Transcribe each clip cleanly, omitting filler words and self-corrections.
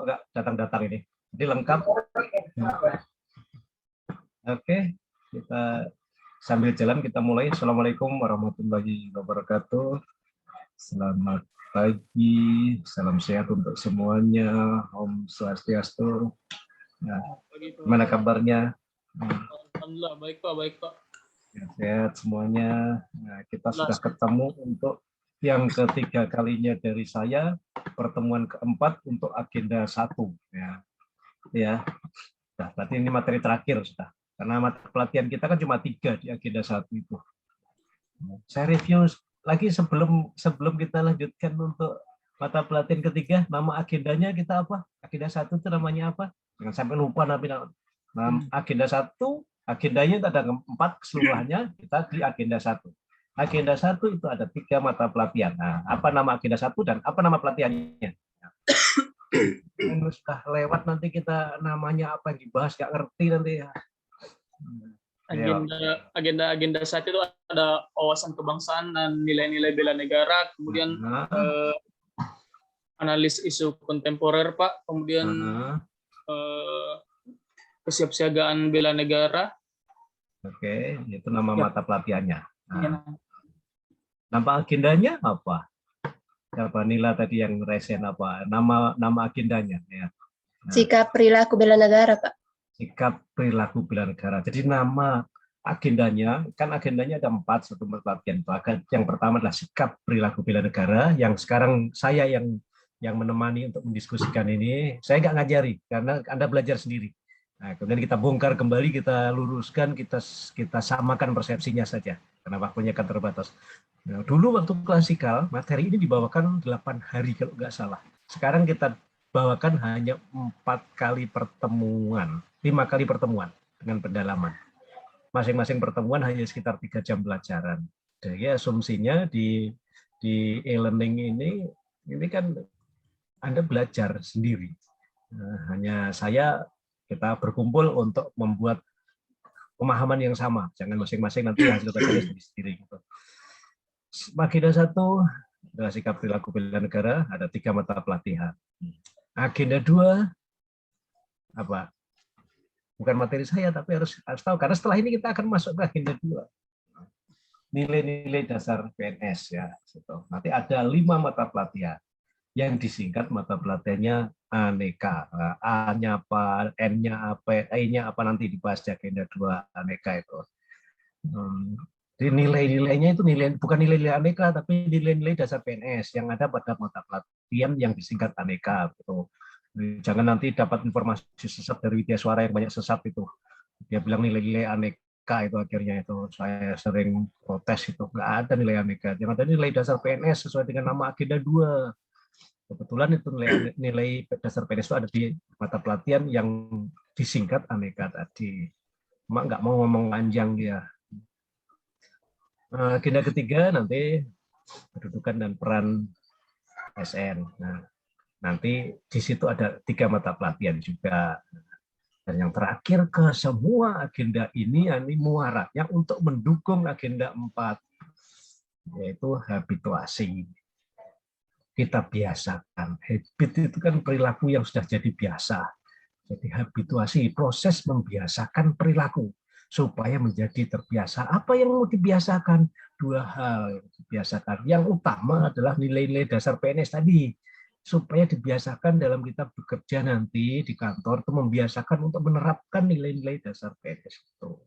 nggak datang-datang ini. Jadi lengkap. Oke, kita sambil jalan kita mulai. Assalamualaikum warahmatullahi wabarakatuh. Selamat pagi, salam sehat untuk semuanya. Om Swastiastu. Nah, gimana kabarnya? Alhamdulillah, baik Pak, baik Pak. Sehat semuanya. Nah, kita sudah ketemu untuk yang ketiga kalinya dari saya, pertemuan keempat untuk agenda 1. Ya. Nah, berarti ini materi terakhir sudah. Karena materi pelatihan kita kan cuma 3 di agenda 1 itu. Saya review lagi sebelum kita lanjutkan untuk mata pelatihan ketiga, nama agendanya kita apa? Agenda 1 itu namanya apa? Jangan sampai lupa nanti. Agenda 1, agendanya ada 4 keseluruhannya, kita di agenda 1. Agenda 1 itu ada 3 mata pelatihan. Nah, apa nama agenda 1 dan apa nama pelatihannya? Sudah lewat nanti kita namanya apa yang dibahas nggak ngerti nanti ya. Agenda 1 itu ada wawasan kebangsaan dan nilai-nilai bela negara, kemudian analis isu kontemporer Pak, kemudian kesiapsiagaan bela negara. Oke, itu nama mata pelatihannya. Nama agendanya apa? Apa Nila tadi yang resen apa? Nama agendanya ya. Sikap perilaku bela negara, Pak. Sikap perilaku bela negara. Jadi nama agendanya, kan agendanya ada 4 satu pelatihan. Yang pertama adalah sikap perilaku bela negara, yang sekarang saya yang menemani untuk mendiskusikan ini. Saya nggak ngajari, karena Anda belajar sendiri. Nah, kemudian kita bongkar kembali, kita luruskan, kita samakan persepsinya saja, karena waktunya kan terbatas. Nah, dulu waktu klasikal, materi ini dibawakan 8 hari kalau nggak salah. Sekarang kita bawakan hanya 4 kali pertemuan, 5 kali pertemuan dengan pendalaman. Masing-masing pertemuan hanya sekitar 3 jam pelajaran. Jadi asumsinya di e-learning ini kan Anda belajar sendiri. Nah, hanya kita berkumpul untuk membuat pemahaman yang sama. Jangan masing-masing nanti hasil belajarnya sendiri-sendiri. Gitu. Agenda 1 adalah sikap perilaku bela negara, ada 3 mata pelatihan. Agenda 2 apa? Bukan materi saya, tapi harus tahu, karena setelah ini kita akan masuk ke agenda 2. Nilai-nilai dasar PNS ya. Nanti ada 5 mata pelatihan yang disingkat mata pelatihannya aneka. A-nya apa, N-nya apa, E-nya apa nanti dibahas di agenda 2 aneka itu. Jadi nilai-nilainya itu bukan nilai-nilai aneka, tapi nilai-nilai dasar PNS yang ada pada mata pelatihan yang disingkat aneka. Gitu. Jangan nanti dapat informasi sesat dari Widya Suara yang banyak sesat itu. Dia bilang nilai-nilai aneka itu akhirnya itu. Saya sering protes itu. Nggak ada nilai aneka. Yang ada nilai dasar PNS sesuai dengan nama agenda 2. Kebetulan itu nilai dasar PNS itu ada di mata pelatihan yang disingkat aneka tadi. Mak nggak mau ngomong panjang dia. Agenda ketiga nanti kedudukan dan peran SN. Nah, nanti di situ ada 3 mata pelatihan juga. Dan yang terakhir ke semua agenda ini muaranya untuk mendukung agenda 4, yaitu habituasi. Kita biasakan. Habit itu kan perilaku yang sudah jadi biasa. Jadi habituasi, proses membiasakan perilaku supaya menjadi terbiasa. Apa yang mau dibiasakan? 2 hal yang dibiasakan. Yang utama adalah nilai-nilai dasar PNS tadi. Supaya dibiasakan dalam kita bekerja nanti di kantor, itu membiasakan untuk menerapkan nilai-nilai dasar PNS itu.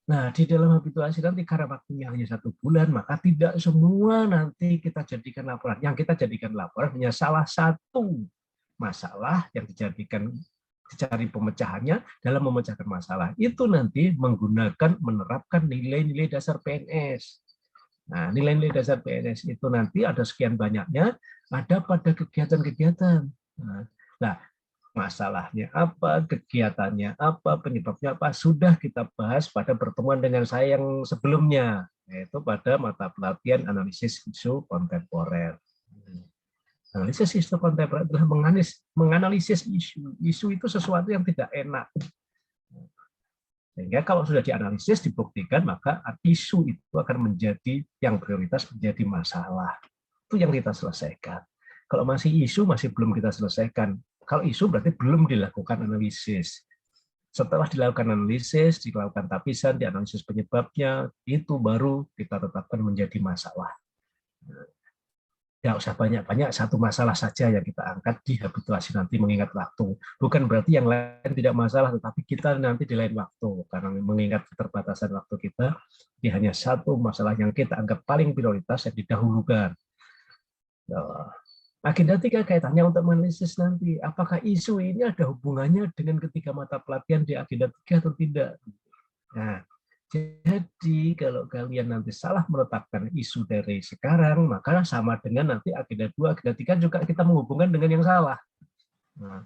Nah, di dalam habituasi nanti karena waktunya hanya 1 bulan, maka tidak semua nanti kita jadikan laporan. Yang kita jadikan laporan hanya salah satu masalah yang dicari pemecahannya dalam memecahkan masalah. Itu nanti menerapkan nilai-nilai dasar PNS. Nah, nilai-nilai dasar PNS itu nanti ada sekian banyaknya, ada pada kegiatan-kegiatan. Nah, masalahnya apa, kegiatannya apa, penyebabnya apa, sudah kita bahas pada pertemuan dengan saya yang sebelumnya, yaitu pada mata pelatihan analisis isu kontemporer. Analisis isu kontemporer adalah menganalisis isu. Isu itu sesuatu yang tidak enak. Sehingga kalau sudah dianalisis, dibuktikan, maka isu itu akan menjadi yang prioritas, menjadi masalah. Itu yang kita selesaikan. Kalau masih isu masih belum kita selesaikan. Kalau isu berarti belum dilakukan analisis. Setelah dilakukan analisis, dilakukan tapisan, dianalisis penyebabnya, itu baru kita tetapkan menjadi masalah. Nggak usah banyak-banyak, satu masalah saja yang kita angkat di habituasi nanti mengingat waktu. Bukan berarti yang lain tidak masalah, tetapi kita nanti di lain waktu. Karena mengingat keterbatasan waktu kita, di hanya satu masalah yang kita anggap paling prioritas yang didahulukan. Agenda 3 kaitannya untuk menganalisis nanti. Apakah isu ini ada hubungannya dengan ketiga mata pelatihan di agenda 3 atau tidak? Nah, jadi kalau kalian nanti salah menetapkan isu dari sekarang, maka sama dengan nanti agenda 2, agenda 3 juga kita menghubungkan dengan yang salah. Nah,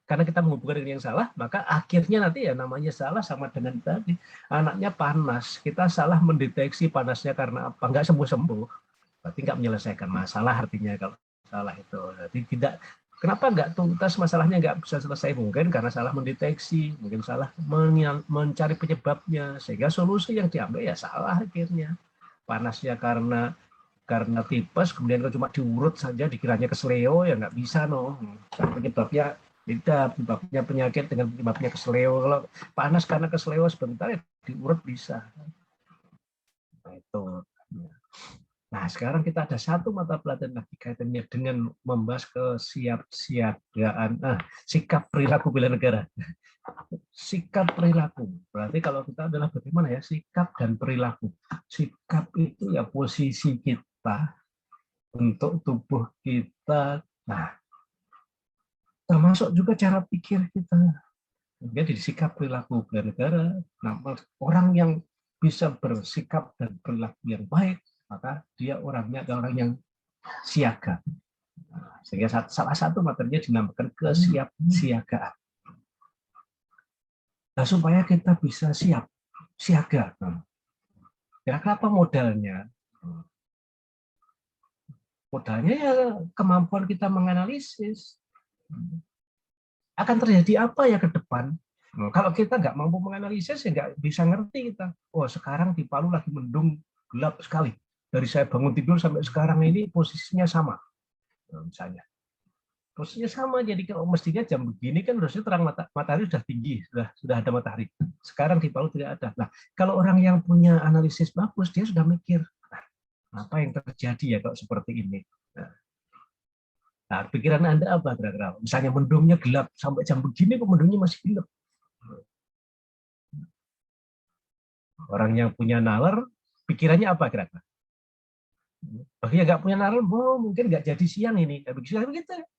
karena kita menghubungkan dengan yang salah, maka akhirnya nanti ya namanya salah sama dengan tadi. Anaknya panas, kita salah mendeteksi panasnya karena apa? Nggak sembuh-sembuh. Berarti nggak menyelesaikan masalah artinya kalau salah itu. Jadi tidak. Kenapa nggak tuntas masalahnya nggak bisa selesai? Mungkin karena salah mendeteksi, mungkin salah mencari penyebabnya, sehingga solusi yang diambil ya salah akhirnya. Panasnya karena tipes, kemudian cuma diurut saja, dikiranya kesleo, ya nggak bisa no. Penyebabnya tidak, penyebabnya penyakit dengan penyebabnya kesleo. Kalau panas karena kesleo sebentar ya diurut bisa. Nah, itu. Nah, sekarang kita ada satu mata pelajaran lagi kaitannya dengan membahas kesiapsiagaan, sikap perilaku bela negara. Sikap perilaku. Berarti kalau kita adalah bagaimana ya, sikap dan perilaku. Sikap itu ya posisi kita untuk tubuh kita. Nah, termasuk juga cara pikir kita. Jadi sikap perilaku bela negara. Nah, orang yang bisa bersikap dan perilaku yang baik, maka dia orangnya adalah orang yang siaga. Sehingga salah satu materinya dinamakan kesiapsiagaan. Nah, supaya kita bisa siap, siaga. Ya, apa modalnya? Modalnya ya kemampuan kita menganalisis. Akan terjadi apa ya ke depan? Kalau kita nggak mampu menganalisis, ya nggak bisa ngerti kita. Oh, sekarang di Palu lagi mendung, gelap sekali. Dari saya bangun tidur sampai sekarang ini posisinya sama, misalnya. Posisinya sama, jadi kalau mestinya jam begini kan harusnya terang matahari sudah tinggi, sudah ada matahari. Sekarang di Palu tidak ada. Nah, kalau orang yang punya analisis bagus, dia sudah mikir, apa yang terjadi ya kalau seperti ini. Nah, pikiran Anda apa kira-kira? Misalnya mendungnya gelap, sampai jam begini kok mendungnya masih gelap. Orang yang punya nalar, pikirannya apa kira-kira? Bagi yang nggak punya nalar, mungkin nggak jadi siang ini, nggak begitu,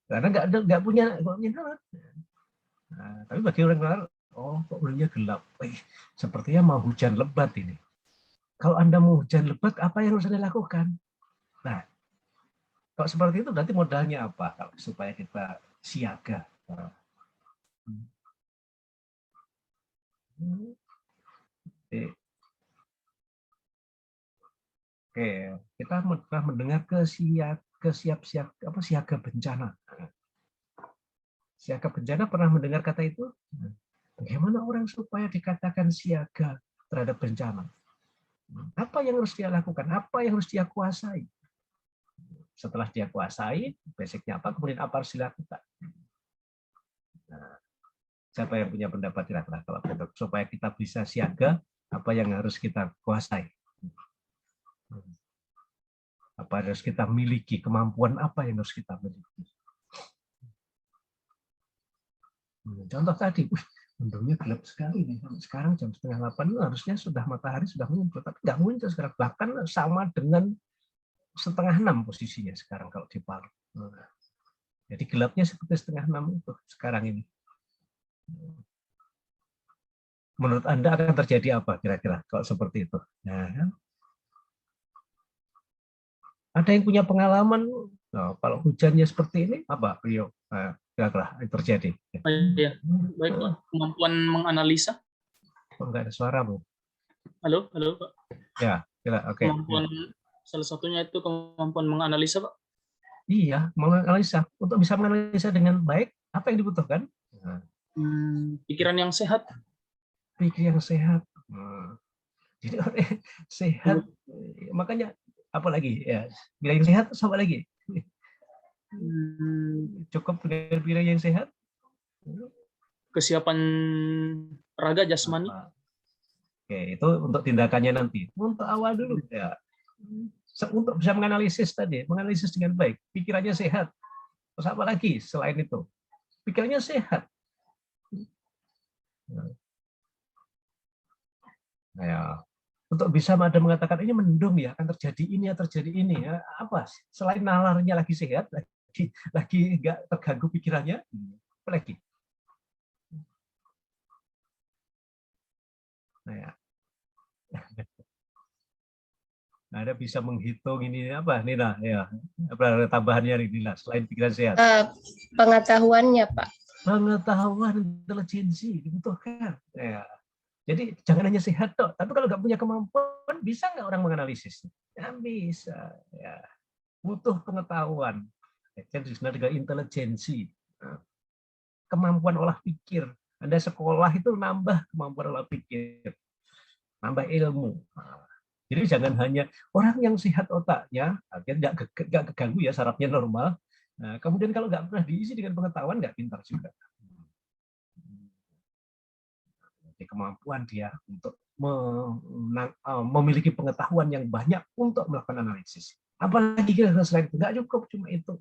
karena nggak punya nalar. Nah, tapi bagi orang nalar, kok bulannya gelap, sepertinya mau hujan lebat ini. Kalau Anda mau hujan lebat, apa yang harus Anda lakukan? Nah, kalau seperti itu berarti modalnya apa kalau supaya kita siaga? Oke, kita pernah mendengar siaga bencana. Siaga bencana pernah mendengar kata itu? Bagaimana orang supaya dikatakan siaga terhadap bencana? Apa yang harus dia lakukan? Apa yang harus dia kuasai? Setelah dia kuasai, basicnya apa? Kemudian apa harus dilakukan? Nah, siapa yang punya pendapat kira-kira kalau supaya kita bisa siaga, apa yang harus kita kuasai? Apa harus kita miliki? Kemampuan apa yang harus kita miliki? Contoh tadi, mendungnya gelap sekali nih. Sekarang jam 7:30 harusnya sudah matahari sudah muncul, tapi nggak muncul sekarang. Bahkan sama dengan 5:30 posisinya sekarang kalau di Palu. Jadi gelapnya seperti 5:30 itu sekarang ini. Menurut Anda akan terjadi apa kira-kira kalau seperti itu? Nah, ada yang punya pengalaman? Nah, kalau hujannya seperti ini, apa Rio? Kira-kira terjadi? Ya, baik Pak. Kemampuan menganalisa. Enggak ada suara, Bu. Halo, Pak. Ya, oke. Kemampuan salah satunya itu kemampuan menganalisa, Pak. Iya, menganalisa. Untuk bisa menganalisa dengan baik, apa yang dibutuhkan? Pikiran yang sehat. Pikir yang sehat. Jadi orang sehat, makanya apalagi ya, bila yang sehat sama lagi. Cukup dengan pikiran yang sehat? Kesiapan raga jasmani. Oke, itu untuk tindakannya nanti. Untuk awal dulu ya. Untuk bisa menganalisis tadi, menganalisis dengan baik, pikirannya sehat. Terus apa lagi selain itu? Pikirannya sehat. Nah, ya. Untuk bisa ada mengatakan ini mendung ya, akan terjadi ini ya, terjadi ini ya. Apa? Selain nalarnya lagi sehat, lagi nggak terganggu pikirannya, apa lagi? Nah, ya. Ada bisa menghitung ini apa nih nah ya, apa tambahannya nih Nina, selain pikiran sehat? Pengetahuannya, Pak. Pengetahuan, intelijensi dibutuhkan. Ya. Jadi jangan hanya sehat toh, tapi kalau nggak punya kemampuan, bisa nggak orang menganalisis? Ya bisa. Ya. Butuh pengetahuan. Jadi sebenarnya dengan intelijensi, kemampuan olah pikir. Anda sekolah itu nambah kemampuan olah pikir, nambah ilmu. Jadi jangan hanya orang yang sehat otaknya, artinya nggak keganggu ya, sarafnya normal. Nah, kemudian kalau nggak pernah diisi dengan pengetahuan, nggak pintar juga. Jadi kemampuan dia untuk memiliki pengetahuan yang banyak untuk melakukan analisis. Apalagi kira-kira selain itu, nggak cukup cuma itu.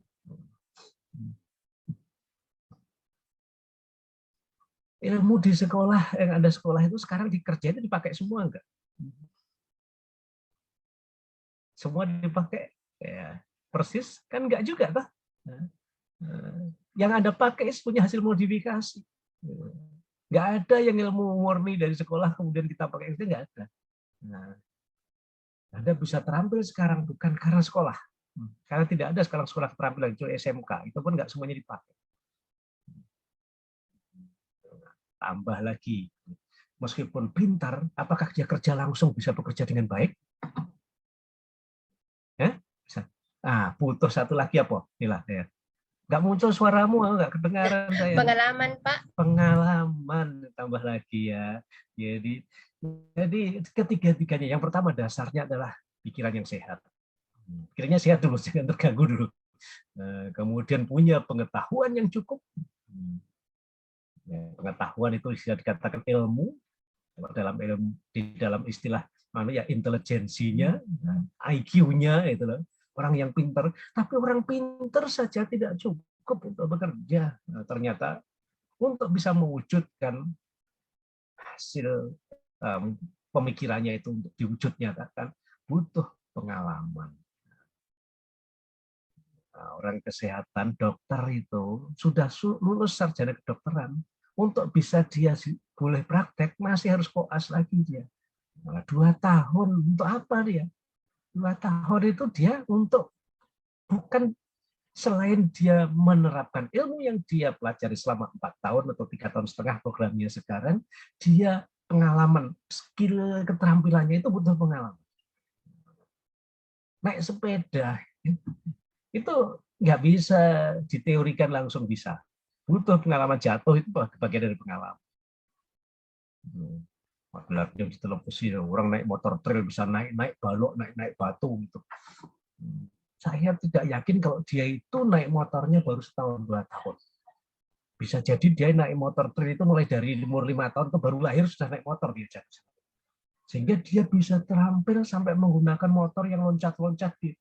Ilmu di sekolah, yang ada sekolah itu sekarang dikerja itu dipakai semua enggak? Semua dipakai ya, persis kan enggak juga toh. Yang Anda pakai punya hasil modifikasi. Enggak ada yang ilmu murni dari sekolah kemudian kita pakai itu, enggak ada. Nah, Anda bisa terampil sekarang bukan karena sekolah. Karena tidak ada sekarang sekolah keterampilan, itu SMK, itu pun enggak semuanya dipakai. Tambah lagi, meskipun pintar, apakah dia kerja langsung bisa bekerja dengan baik? Ya? Bisa. Nah, butuh satu lagi apa? Inilah ya. Nggak muncul suaramu, nggak kedengaran saya. Pengalaman, Pak. Pengalaman tambah lagi ya. Jadi ketiga-tiganya. Yang pertama dasarnya adalah pikiran yang sehat. Pikirannya sehat dulu, jangan terganggu dulu. Kemudian punya pengetahuan yang cukup. Pengetahuan itu bisa dikatakan ilmu di dalam istilah ya intelijensinya, IQ-nya itu loh. Orang yang pintar, tapi orang pintar saja tidak cukup untuk bekerja. Nah, ternyata untuk bisa mewujudkan hasil pemikirannya itu untuk diwujud nyatakan butuh pengalaman. Nah, orang kesehatan, dokter itu sudah lulus sarjana kedokteran, untuk bisa dia boleh praktek masih harus koas lagi dia. 2 tahun untuk apa dia? 2 tahun itu dia untuk bukan selain dia menerapkan ilmu yang dia pelajari selama 4 tahun atau 3,5 tahun programnya sekarang, dia pengalaman, skill keterampilannya itu butuh pengalaman. Naik sepeda itu nggak bisa diteorikan langsung bisa. Butuh pengalaman jatuh, itu bagian dari pengalaman. Yang di televisi orang naik motor trail bisa naik balok, naik batu gitu. Saya tidak yakin kalau dia itu naik motornya baru setahun 2 tahun. Bisa jadi dia naik motor trail itu mulai dari umur 5 tahun itu baru lahir sudah naik motor dia. Sehingga dia bisa terampil sampai menggunakan motor yang loncat-loncat di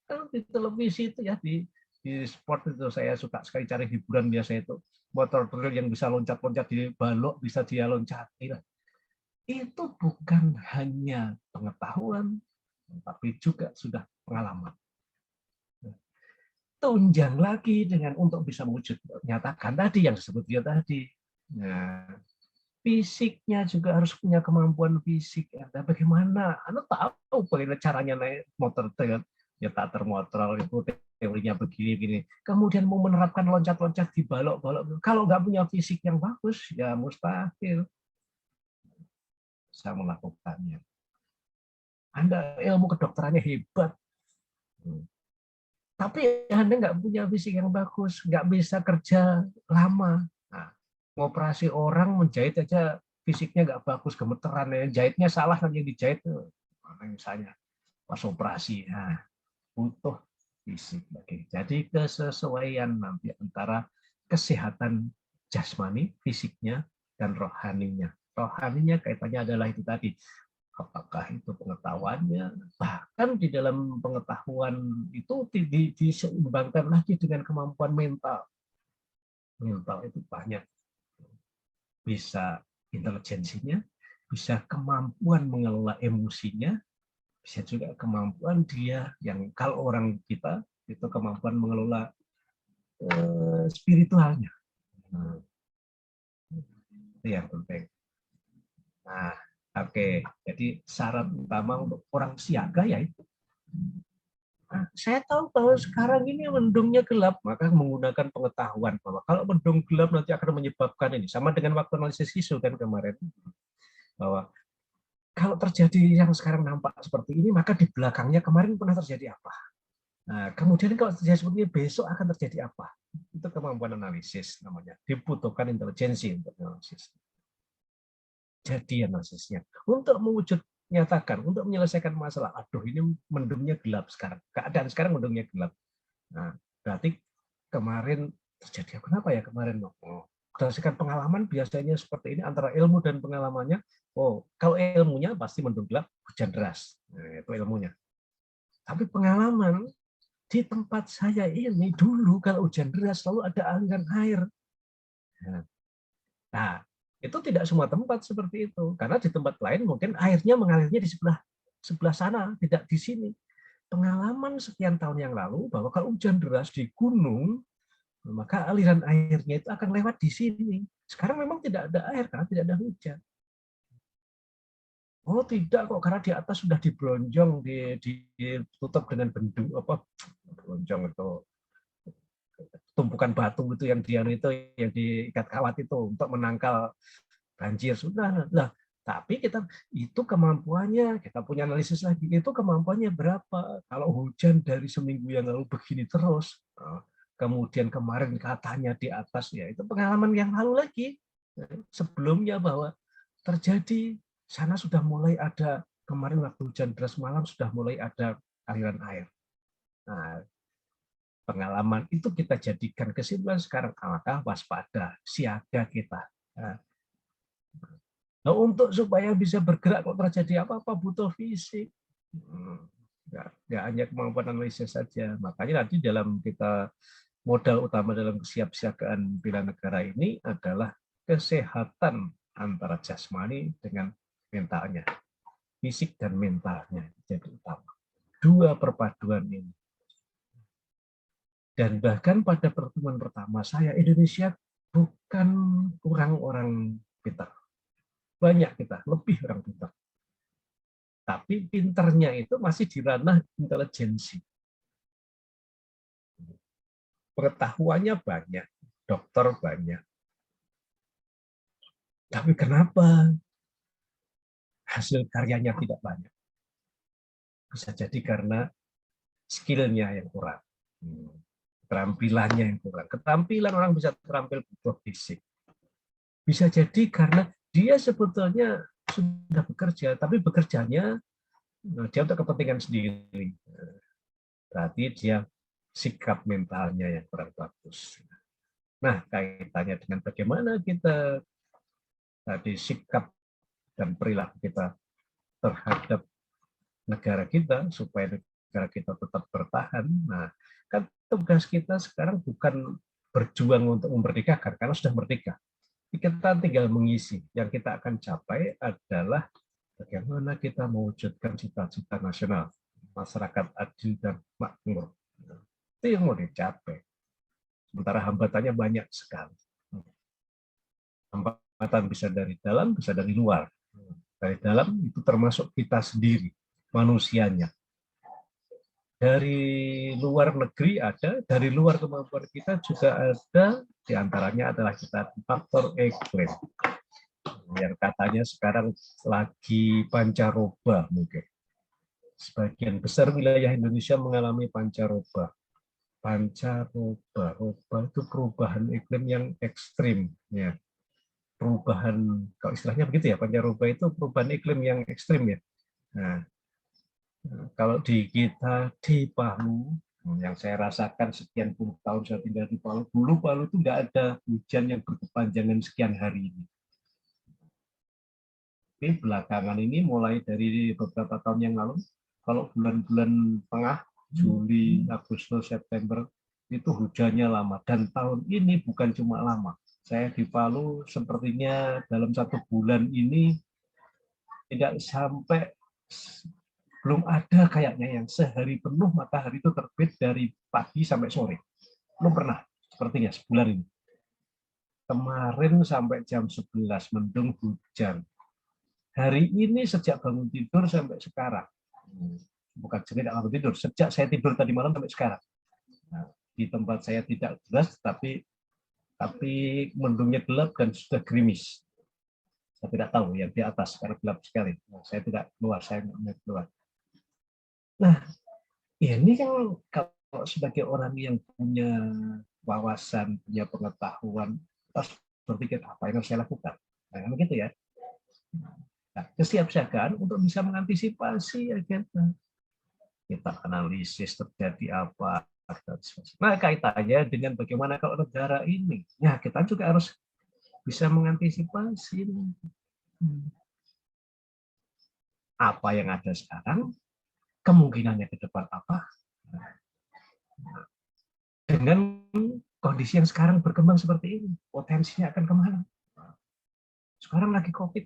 televisi itu ya, di sport itu saya suka sekali cari hiburan biasa itu. Motor trail yang bisa loncat-loncat di balok bisa dia loncati. Itu bukan hanya pengetahuan, tapi juga sudah pengalaman. Tunjang lagi dengan untuk bisa mewujud nyatakan tadi yang disebut dia tadi. Nah, fisiknya juga harus punya kemampuan fisik. Nah, bagaimana? Anda tahu bagaimana caranya naik motor trail? Ya starter motor itu teorinya begini-begini. Kemudian mau menerapkan loncat-loncat di balok-balok. Kalau nggak punya fisik yang bagus, ya mustahil bisa melakukannya. Anda ilmu kedokterannya hebat, tapi Anda nggak punya fisik yang bagus, nggak bisa kerja lama. Nah, ngoperasi orang menjahit aja fisiknya nggak bagus, gemeteran ya, jahitnya salah kan yang dijahit misalnya pas operasi. Nah, butuh fisik. Jadi kesesuaian nanti antara kesehatan jasmani, fisiknya, dan rohaninya. Rohaninya kaitannya adalah itu tadi. Apakah itu pengetahuannya, bahkan di dalam pengetahuan itu diseimbangkan lagi dengan kemampuan mental. Mental itu banyak. Bisa intelijensinya, bisa kemampuan mengelola emosinya, bisa juga kemampuan dia yang kalau orang kita itu kemampuan mengelola spiritualnya. Nah, itu yang penting. Nah, oke. Jadi syarat utama untuk orang siaga ya itu. Nah, saya tahu bahwa sekarang ini mendungnya gelap, maka menggunakan pengetahuan bahwa kalau mendung gelap nanti akan menyebabkan ini. Sama dengan waktu analisis isu kan kemarin, bahwa kalau terjadi yang sekarang nampak seperti ini, maka di belakangnya kemarin pernah terjadi apa. Nah, kemudian kalau terjadi seperti ini, besok akan terjadi apa. Itu kemampuan analisis namanya. Dibutuhkan intelijensi untuk analisis. Jadi analisisnya. Untuk mewujud nyatakan, untuk menyelesaikan masalah, aduh ini mendungnya gelap sekarang. Keadaan sekarang mendungnya gelap. Nah, berarti kemarin terjadi kenapa ya kemarin? Oh, berdasarkan pengalaman biasanya seperti ini antara ilmu dan pengalamannya. Oh, kalau ilmunya pasti mendung gelap, hujan deras. Nah, itu ilmunya. Tapi pengalaman di tempat saya ini dulu kalau hujan deras selalu ada aliran air. Nah, itu tidak semua tempat seperti itu. Karena di tempat lain mungkin airnya mengalirnya di sebelah sana, tidak di sini. Pengalaman sekian tahun yang lalu bahwa kalau hujan deras di gunung, maka aliran airnya itu akan lewat di sini. Sekarang memang tidak ada air karena tidak ada hujan. Oh tidak kok, karena di atas sudah dibronjong, ditutup dengan bendung apa bronjong itu tumpukan batu itu yang diikat kawat itu untuk menangkal banjir sudah. Nah, tapi kita itu kemampuannya, kita punya analisis lagi, itu kemampuannya berapa? Kalau hujan dari seminggu yang lalu begini terus, kemudian kemarin katanya di atas, ya itu pengalaman yang lalu lagi. Sebelumnya bahwa terjadi, sana sudah mulai ada, kemarin waktu hujan deras malam sudah mulai ada aliran air. Nah, pengalaman itu kita jadikan kesimpulan sekarang, maka waspada, siaga kita. Nah, untuk supaya bisa bergerak kok terjadi apa-apa butuh fisik. Nggak hanya kemampuan analisis saja. Makanya nanti dalam kita modal utama dalam kesiapsiagaan bela negara ini adalah kesehatan antara jasmani dengan mentalnya. Fisik dan mentalnya jadi utama. Dua perpaduan ini. Dan bahkan pada pertemuan pertama saya, Indonesia bukan kurang orang pintar. Banyak kita, lebih orang pintar. Tapi pinternya itu masih di ranah intelijensi. Pengetahuannya banyak, dokter banyak. Tapi kenapa hasil karyanya tidak banyak? Bisa jadi karena skill-nya yang kurang. Keterampilannya yang kurang. Keterampilan orang bisa terampil butuh fisik. Bisa jadi karena dia sebetulnya sudah bekerja, tapi bekerjanya dia untuk kepentingan sendiri. Berarti dia sikap mentalnya yang kurang bagus. Nah, kaitannya dengan bagaimana kita tadi sikap dan perilaku kita terhadap negara kita supaya negara kita tetap bertahan. Nah, kan tugas kita sekarang bukan berjuang untuk memerdekakan karena sudah merdeka. Kita tinggal mengisi. Yang kita akan capai adalah bagaimana kita mewujudkan cita-cita nasional, masyarakat adil dan makmur. Itu yang mau dicapai. Sementara hambatannya banyak sekali. Hambatan bisa dari dalam, bisa dari luar. Dari dalam itu termasuk kita sendiri, manusianya. Dari luar negeri ada, dari luar kemampuan kita juga ada, diantaranya adalah kita faktor iklim. Yang katanya sekarang lagi pancaroba mungkin. Sebagian besar wilayah Indonesia mengalami pancaroba. Pancaroba, itu perubahan iklim yang ekstrim. Ya. Perubahan, kalau istilahnya begitu ya, pancaroba itu perubahan iklim yang ekstrim ya. Nah, kalau di kita di Palu Yang saya rasakan sekian puluh tahun saya tinggal di Palu, dulu Palu itu nggak ada hujan yang berkepanjangan sekian hari ini. Tapi belakangan ini mulai dari beberapa tahun yang lalu, kalau bulan-bulan tengah, Juli, Agustus, September, itu hujannya lama. Dan tahun ini bukan cuma lama. Saya di Palu sepertinya dalam 1 bulan ini tidak sampai, belum ada kayaknya yang sehari penuh matahari itu terbit dari pagi sampai sore. Belum pernah sepertinya sebulan ini. Kemarin sampai jam 11 mendung hujan. Hari ini sejak bangun tidur sampai sekarang. Bukan tidak bangun tidur, sejak saya tidur tadi malam sampai sekarang. Nah, di tempat saya tidak jelas, tapi mendungnya gelap dan sudah gerimis. Saya tidak tahu yang di atas karena gelap sekali. Nah, saya tidak keluar, saya tidak keluar. Nah, ini kan kalau sebagai orang yang punya wawasan, punya pengetahuan, harus berpikir apa yang harus saya lakukan. Nah, begitu ya. Nah, kesiapsiagaan untuk bisa mengantisipasi ya kita analisis terjadi apa. Nah, kaitannya dengan bagaimana kalau negara ini, ya kita juga harus bisa mengantisipasi apa yang ada sekarang, kemungkinannya ke depan apa, dengan kondisi yang sekarang berkembang seperti ini, potensinya akan kemana? Sekarang lagi COVID.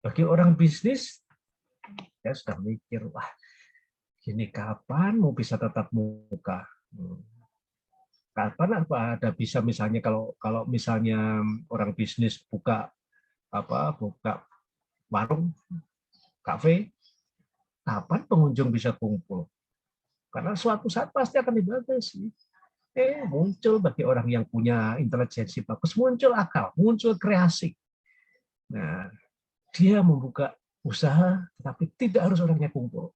Bagi orang bisnis, ya sudah mikir, wah, ini kapan mau bisa tatap muka? Kapan apa ada bisa misalnya kalau misalnya orang bisnis buka warung, kafe, kapan pengunjung bisa kumpul? Karena suatu saat pasti akan dibatasi. Muncul bagi orang yang punya intelijensi bagus, muncul akal, muncul kreasi. Nah, dia membuka usaha, tapi tidak harus orangnya kumpul.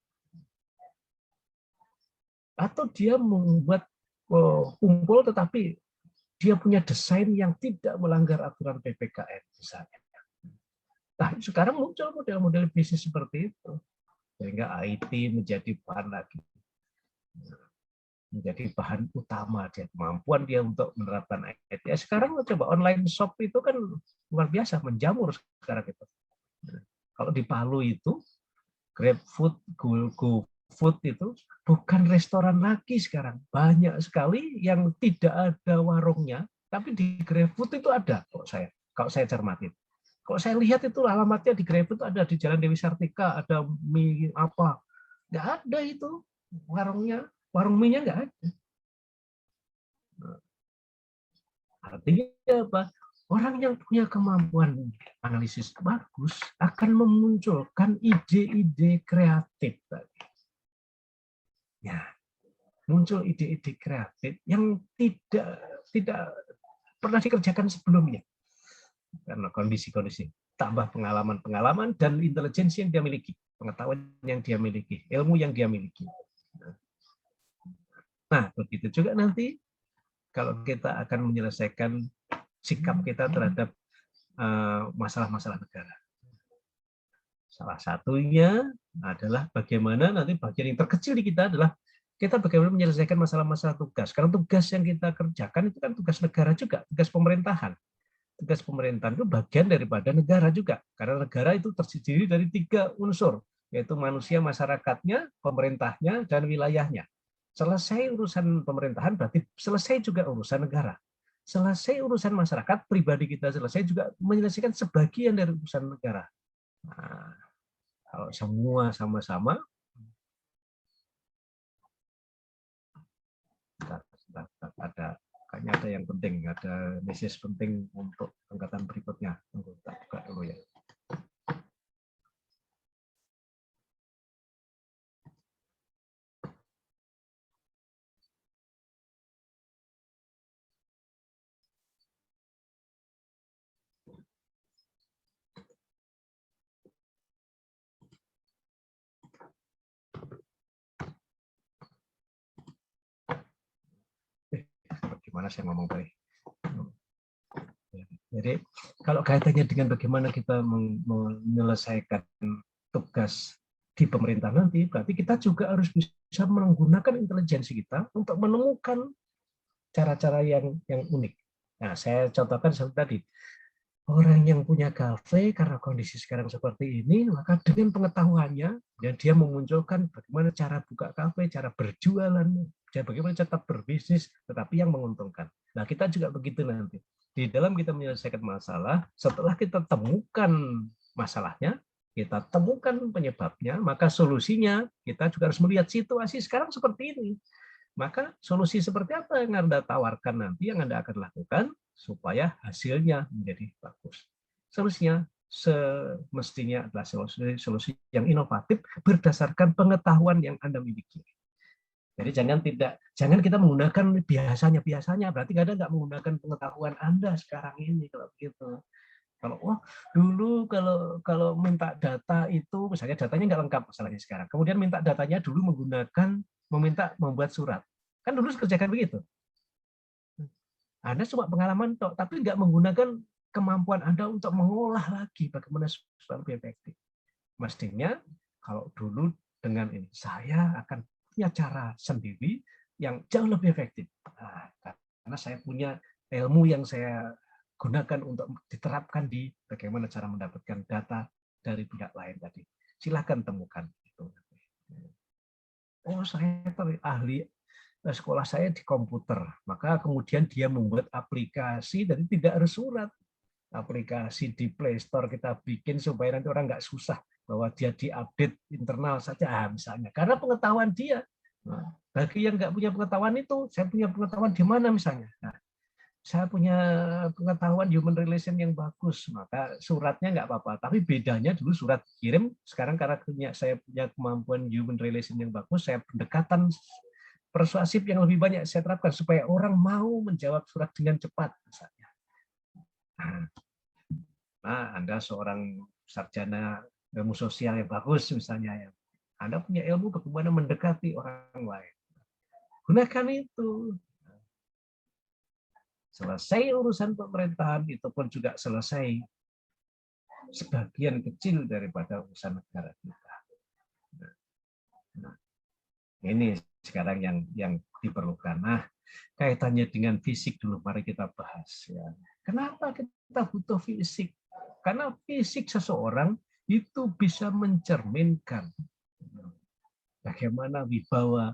Atau dia membuat kumpul, tetapi dia punya desain yang tidak melanggar aturan PPKM, misalnya. Nah, sekarang muncul model-model bisnis seperti itu. Sehingga IT menjadi bahan utama dia, kemampuan dia untuk menerapkan IT. Sekarang coba online shop itu kan luar biasa, menjamur sekarang itu. Kalau di Palu itu GrabFood, GoFood itu bukan restoran lagi sekarang. Banyak sekali yang tidak ada warungnya, tapi di GrabFood itu ada. Kalau saya cermati. Kalau saya lihat itu alamatnya di GrabFood ada di Jalan Dewi Sartika, ada mie apa. Nggak ada itu warungnya. Warung mie-nya nggak ada. Artinya apa? Orang yang punya kemampuan analisis bagus akan memunculkan ide-ide kreatif. Ya, muncul ide-ide kreatif yang tidak pernah dikerjakan sebelumnya. Karena kondisi-kondisi, tambah pengalaman-pengalaman dan intelijensi yang dia miliki, pengetahuan yang dia miliki, ilmu yang dia miliki. Nah, begitu juga nanti kalau kita akan menyelesaikan sikap kita terhadap masalah-masalah negara. Salah satunya adalah bagaimana nanti bagian yang terkecil di kita adalah kita bagaimana menyelesaikan masalah-masalah tugas. Karena tugas yang kita kerjakan itu kan tugas negara juga, tugas pemerintahan. Tugas pemerintahan itu bagian daripada negara juga. Karena negara itu terdiri dari 3 unsur, yaitu manusia, masyarakatnya, pemerintahnya, dan wilayahnya. Selesai urusan pemerintahan berarti selesai juga urusan negara. Selesai urusan masyarakat, pribadi kita selesai juga menyelesaikan sebagian dari urusan negara. Nah, kalau semua sama-sama, kayaknya ada yang penting, ada message penting untuk angkatan berikutnya. Tunggu, tak buka dulu ya. Gimana saya ngomong tadi? Jadi kalau kaitannya dengan bagaimana kita menyelesaikan tugas di pemerintah nanti, berarti kita juga harus bisa menggunakan intelijensi kita untuk menemukan cara-cara yang unik. Nah, saya contohkan seperti tadi, orang yang punya kafe karena kondisi sekarang seperti ini, maka dengan pengetahuannya, ya dia memunculkan bagaimana cara buka kafe, cara berjualan, dan bagaimana tetap berbisnis, tetapi yang menguntungkan. Nah, kita juga begitu nanti. Di dalam kita menyelesaikan masalah, setelah kita temukan masalahnya, kita temukan penyebabnya, maka solusinya kita juga harus melihat situasi sekarang seperti ini. Maka solusi seperti apa yang Anda tawarkan nanti, yang Anda akan lakukan supaya hasilnya menjadi bagus. Solusinya semestinya adalah solusi yang inovatif berdasarkan pengetahuan yang Anda miliki. Jadi jangan kita menggunakan biasanya, berarti Anda nggak menggunakan pengetahuan Anda sekarang ini kalau begitu. Kalau dulu kalau minta data itu misalnya datanya nggak lengkap masalahnya sekarang. Kemudian minta datanya dulu meminta membuat surat. Kan dulu kerjakan begitu. Anda cuma pengalaman tapi nggak menggunakan kemampuan Anda untuk mengolah lagi bagaimana supaya lebih efektif. Mestinya kalau dulu dengan ini saya akan punya cara sendiri yang jauh lebih efektif. Karena saya punya ilmu yang saya gunakan untuk diterapkan di bagaimana cara mendapatkan data dari pihak lain tadi. Silahkan temukan itu. Oh, saya ahli sekolah saya di komputer, maka kemudian dia membuat aplikasi dan tidak harus surat. Aplikasi di Play Store kita bikin supaya nanti orang nggak susah bahwa dia diupdate internal saja misalnya. Karena pengetahuan dia. Nah, bagi yang nggak punya pengetahuan itu, saya punya pengetahuan di mana misalnya. Nah, saya punya pengetahuan human relation yang bagus, maka suratnya nggak apa-apa. Tapi bedanya dulu surat kirim, sekarang karena saya punya kemampuan human relation yang bagus, saya pendekatan persuasif yang lebih banyak saya terapkan supaya orang mau menjawab surat dengan cepat, misalnya. Nah, Anda seorang sarjana ilmu sosial yang bagus, misalnya, ya. Anda punya ilmu bagaimana mendekati orang lain. Gunakan itu. Selesai urusan pemerintahan, itu pun juga selesai sebagian kecil daripada urusan negara kita. Nah, ini sekarang yang diperlukan. Nah, kaitannya dengan fisik dulu, mari kita bahas. Ya. Kenapa kita butuh fisik? Karena fisik seseorang itu bisa mencerminkan bagaimana wibawa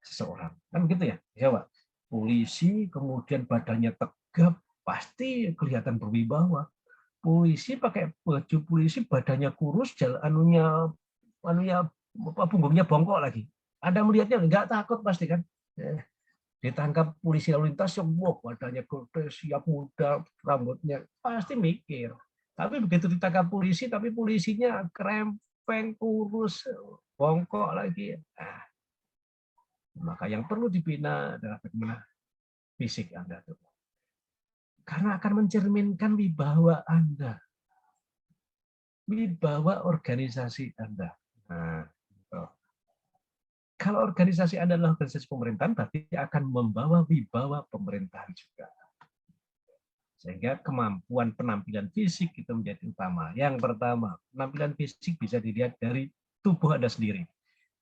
seseorang. Kan gitu ya? Ya, Pak. Polisi kemudian badannya tegap, pasti kelihatan berwibawa. Polisi pakai baju polisi, badannya kurus, anunya punggungnya bongkok lagi. Anda melihatnya nggak takut pasti kan? Ditangkap polisi lalu lintas, badannya gede, siap muda, rambutnya pasti mikir. Tapi begitu ditangkap polisi, tapi polisinya krempeng, kurus, bongkok lagi. Nah, maka yang perlu dibina adalah bagaimana fisik Anda. Karena akan mencerminkan wibawa Anda. Wibawa organisasi Anda. Nah, kalau organisasi Anda adalah organisasi pemerintahan, berarti akan membawa wibawa pemerintahan juga. Sehingga kemampuan penampilan fisik itu menjadi utama. Yang pertama, penampilan fisik bisa dilihat dari tubuh Anda sendiri.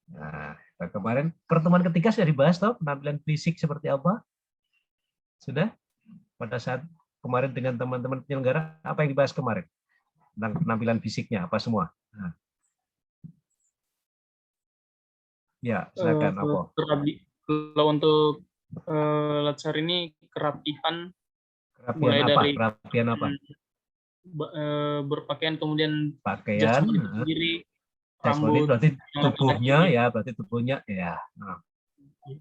Nah, kemarin pertemuan ketiga sudah dibahas toh penampilan fisik seperti apa? Sudah? Pada saat kemarin dengan teman-teman penyelenggara, apa yang dibahas kemarin? Tentang penampilan fisiknya, apa semua? Nah. Ya, silakan. Kalau untuk Latsar ini kerapihan mulai apa? dari Kerapihan apa? Berpakaian, kemudian pakaian, sendiri, rambut, berarti tubuhnya ya, berarti tubuhnya ya. Nah,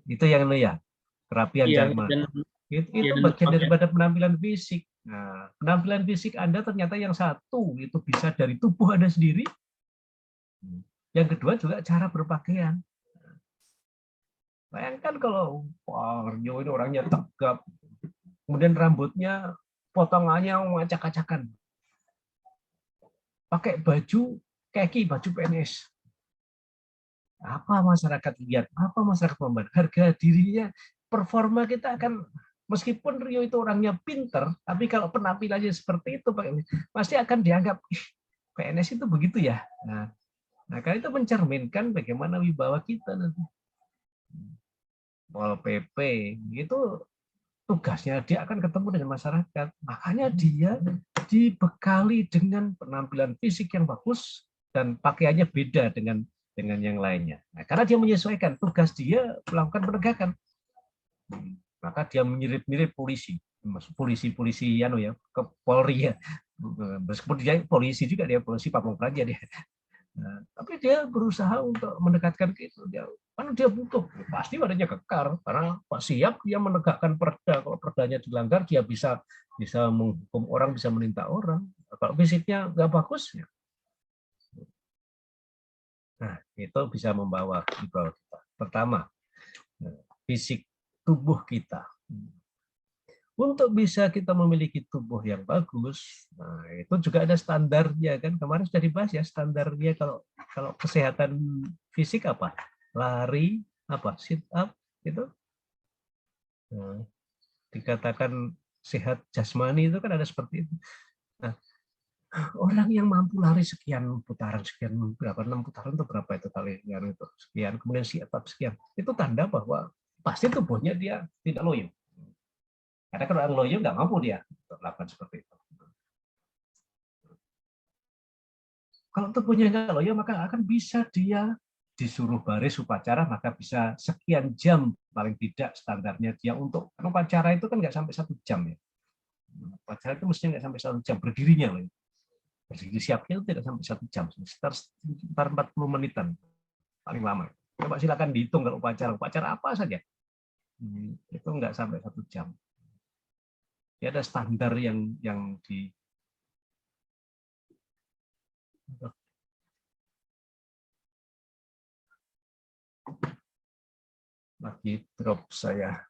itu yang ya, kerapihan Jarman. Itu bagian daripada penampilan fisik. Nah, penampilan fisik Anda ternyata yang satu itu bisa dari tubuh Anda sendiri. Yang kedua juga cara berpakaian. Bayangkan kalau Rio ini orangnya tegap, kemudian rambutnya potongannya acak-acakan. Pakai baju kaki, baju PNS. Apa masyarakat lihat? Apa masyarakat memandang? Harga dirinya, performa kita akan, meskipun Rio itu orangnya pinter, tapi kalau penampilannya seperti itu, pasti akan dianggap PNS itu begitu ya. Nah, Nah, karena itu mencerminkan bagaimana wibawa kita nanti. Pol PP itu tugasnya dia akan ketemu dengan masyarakat. Makanya dia dibekali dengan penampilan fisik yang bagus dan pakaiannya beda dengan yang lainnya. Nah, karena dia menyesuaikan tugas dia melakukan penegakan. Maka dia mirip-mirip polisi, polisi ya ke Polri ya. Meskipun dia polisi juga, dia polisi Pamong Praja dia. Nah, tapi dia berusaha untuk mendekatkan ke itu. Karena dia butuh, pasti badannya kekar, karena Pak siap dia menegakkan perda. Kalau perdanya dilanggar, dia bisa menghukum orang, bisa menindak orang. Kalau fisiknya nggak bagus, ya. Nah, itu bisa membawa kita. Pertama, fisik tubuh kita. Untuk bisa kita memiliki tubuh yang bagus, nah itu juga ada standarnya kan. Kemarin sudah dibahas ya standarnya kalau kesehatan fisik apa? Lari, apa? Sit up itu. Nah, dikatakan sehat jasmani itu kan ada seperti itu. Nah, orang yang mampu lari sekian putaran, sekian berapa 6 putaran itu berapa itu kali yang itu sekian, kemudian sit up sekian, itu tanda bahwa pasti tubuhnya dia tidak loyo. Karena kalau orang loyo nggak mampu dia untuk melakukan seperti itu. Kalau tubuhnya nggak loyo, maka akan bisa dia disuruh baris upacara, maka bisa sekian jam paling tidak standarnya dia untuk upacara itu kan nggak sampai 1 jam ya. Upacara itu mestinya nggak sampai 1 jam berdirinya loh. Berdiri siapnya itu tidak sampai 1 jam, sekitar 40 menitan paling lama. Coba silakan dihitung kalau upacara apa saja itu nggak sampai 1 jam. Ya, ada standar yang di lagi drop saya.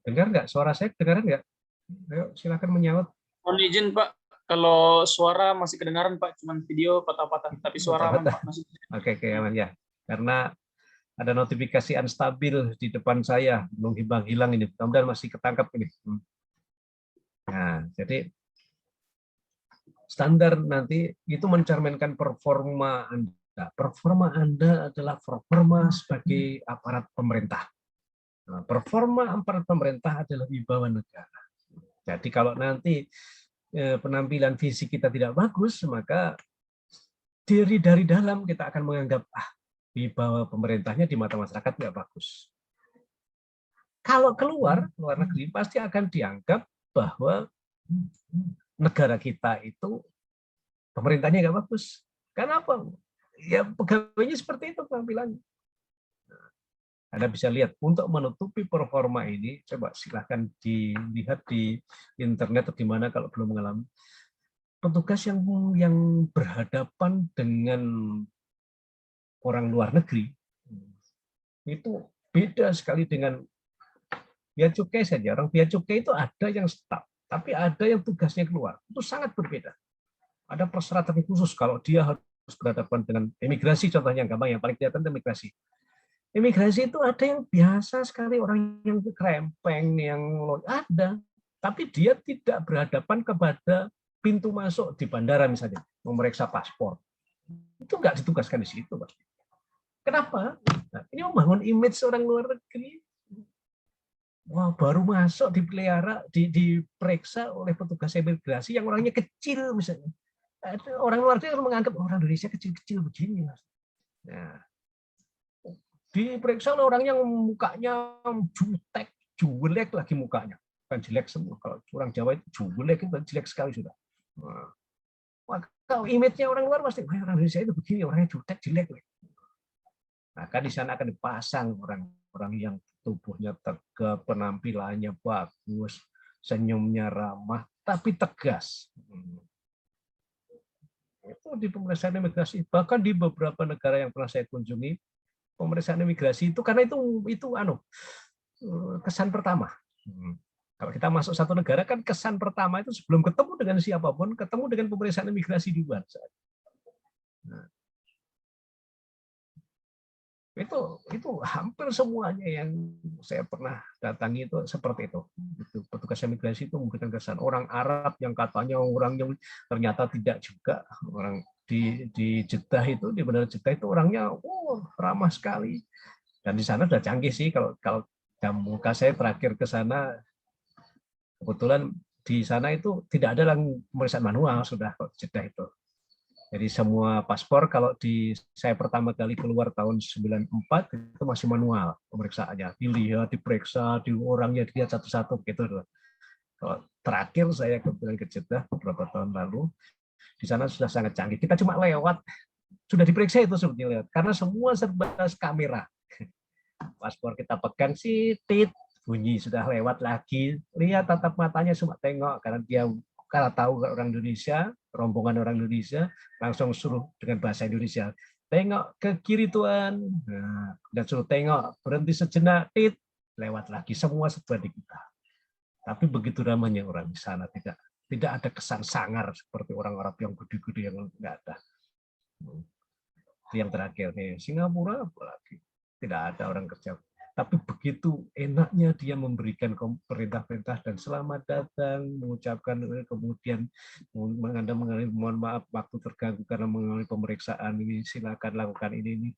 Dengar nggak suara saya? Dengar nggak? Ayo silakan menyaut. Mohon izin Pak, kalau suara masih kedengaran Pak, cuman video patah-patah, tapi suara aman Pak masih. Oke, aman ya. Karena ada notifikasi unstabil di depan saya, hilang ini. Mudah-mudahan masih ketangkap ini. Nah, jadi standar nanti itu mencerminkan performa Anda. Performa Anda adalah performa sebagai aparat pemerintah. Nah, performa aparat pemerintah adalah wibawa negara. Jadi kalau nanti penampilan fisik kita tidak bagus, maka dari dalam kita akan menganggap wibawa pemerintahnya di mata masyarakat tidak bagus. Kalau keluar negeri pasti akan dianggap bahwa negara kita itu pemerintahnya nggak bagus. Kenapa? Ya pegawainya seperti itu penampilannya. Anda bisa lihat untuk menutupi performa ini, coba silahkan dilihat di internet atau di mana kalau belum mengalami. Petugas yang berhadapan dengan orang luar negeri itu beda sekali dengan bea cukai saja. Orang bea cukai itu ada yang staf, tapi ada yang tugasnya keluar. Itu sangat berbeda. Ada persyaratan khusus kalau dia harus berhadapan dengan imigrasi, contohnya yang gampang, yang paling kelihatan imigrasi. Imigrasi itu ada yang biasa sekali, orang yang krempeng, yang ada, tapi dia tidak berhadapan kepada pintu masuk di bandara misalnya, memeriksa paspor. Itu nggak ditugaskan di situ, Pak. Kenapa? Nah, ini membangun image orang luar negeri. Wah, baru masuk dipelihara, diperiksa oleh petugas imigrasi yang orangnya kecil misalnya. Orang luar negeri menganggap orang Indonesia kecil-kecil begini. Nah, diperiksa oleh orang yang mukanya jutek, jelek lagi mukanya. Bukan jelek semua. Kalau orang Jawa itu jelek, itu jelek sekali sudah. Nah, kalau image-nya orang luar pasti, orang Indonesia itu begini, orangnya jutek, jelek. Maka di sana akan dipasang orang yang tubuhnya tegap, penampilannya bagus, senyumnya ramah, tapi tegas. Itu di pemeriksaan imigrasi. Bahkan di beberapa negara yang pernah saya kunjungi, pemeriksaan imigrasi itu karena itu kesan pertama. Kalau kita masuk satu negara kan kesan pertama itu sebelum ketemu dengan siapapun, ketemu dengan pemeriksaan imigrasi di luar. Nah, itu hampir semuanya yang saya pernah datangi itu seperti itu. Petugas imigrasi itu memberikan kesan orang Arab yang katanya orang yang ternyata tidak juga, orang di Jeddah itu, di Bandara Jeddah itu orangnya ramah sekali. Dan di sana sudah canggih sih, kalau jam muka saya terakhir ke sana, kebetulan di sana itu tidak ada pemeriksaan manual sudah kok Jeddah itu. Jadi semua paspor kalau saya pertama kali keluar tahun 94 itu masih manual pemeriksaannya, dilihat, diperiksa, orangnya dilihat satu-satu gitu. Kalau terakhir saya kebetulan ke Jeddah beberapa tahun lalu, di sana sudah sangat canggih. Kita cuma lewat, sudah diperiksa itu sebetulnya lewat, karena semua serba kamera. Paspor kita pegang sih, bunyi sudah lewat lagi, lihat tatap matanya cuma tengok, karena dia kalau tahu orang Indonesia, rombongan orang Indonesia, langsung suruh dengan bahasa Indonesia, tengok ke kiri Tuan, nah, dan suruh tengok, berhenti sejenak, lewat lagi, semua serba di kita. Tapi begitu ramahnya orang di sana, tidak ada kesan sangar seperti orang-orang yang gede-gede yang nggak ada. Yang terakhir nih, Singapura apalagi tidak ada orang kerja. Tapi begitu enaknya dia memberikan perintah-perintah dan selamat datang, mengucapkan, kemudian Anda mengalami mohon maaf waktu terganggu karena mengalami pemeriksaan ini, silakan lakukan ini.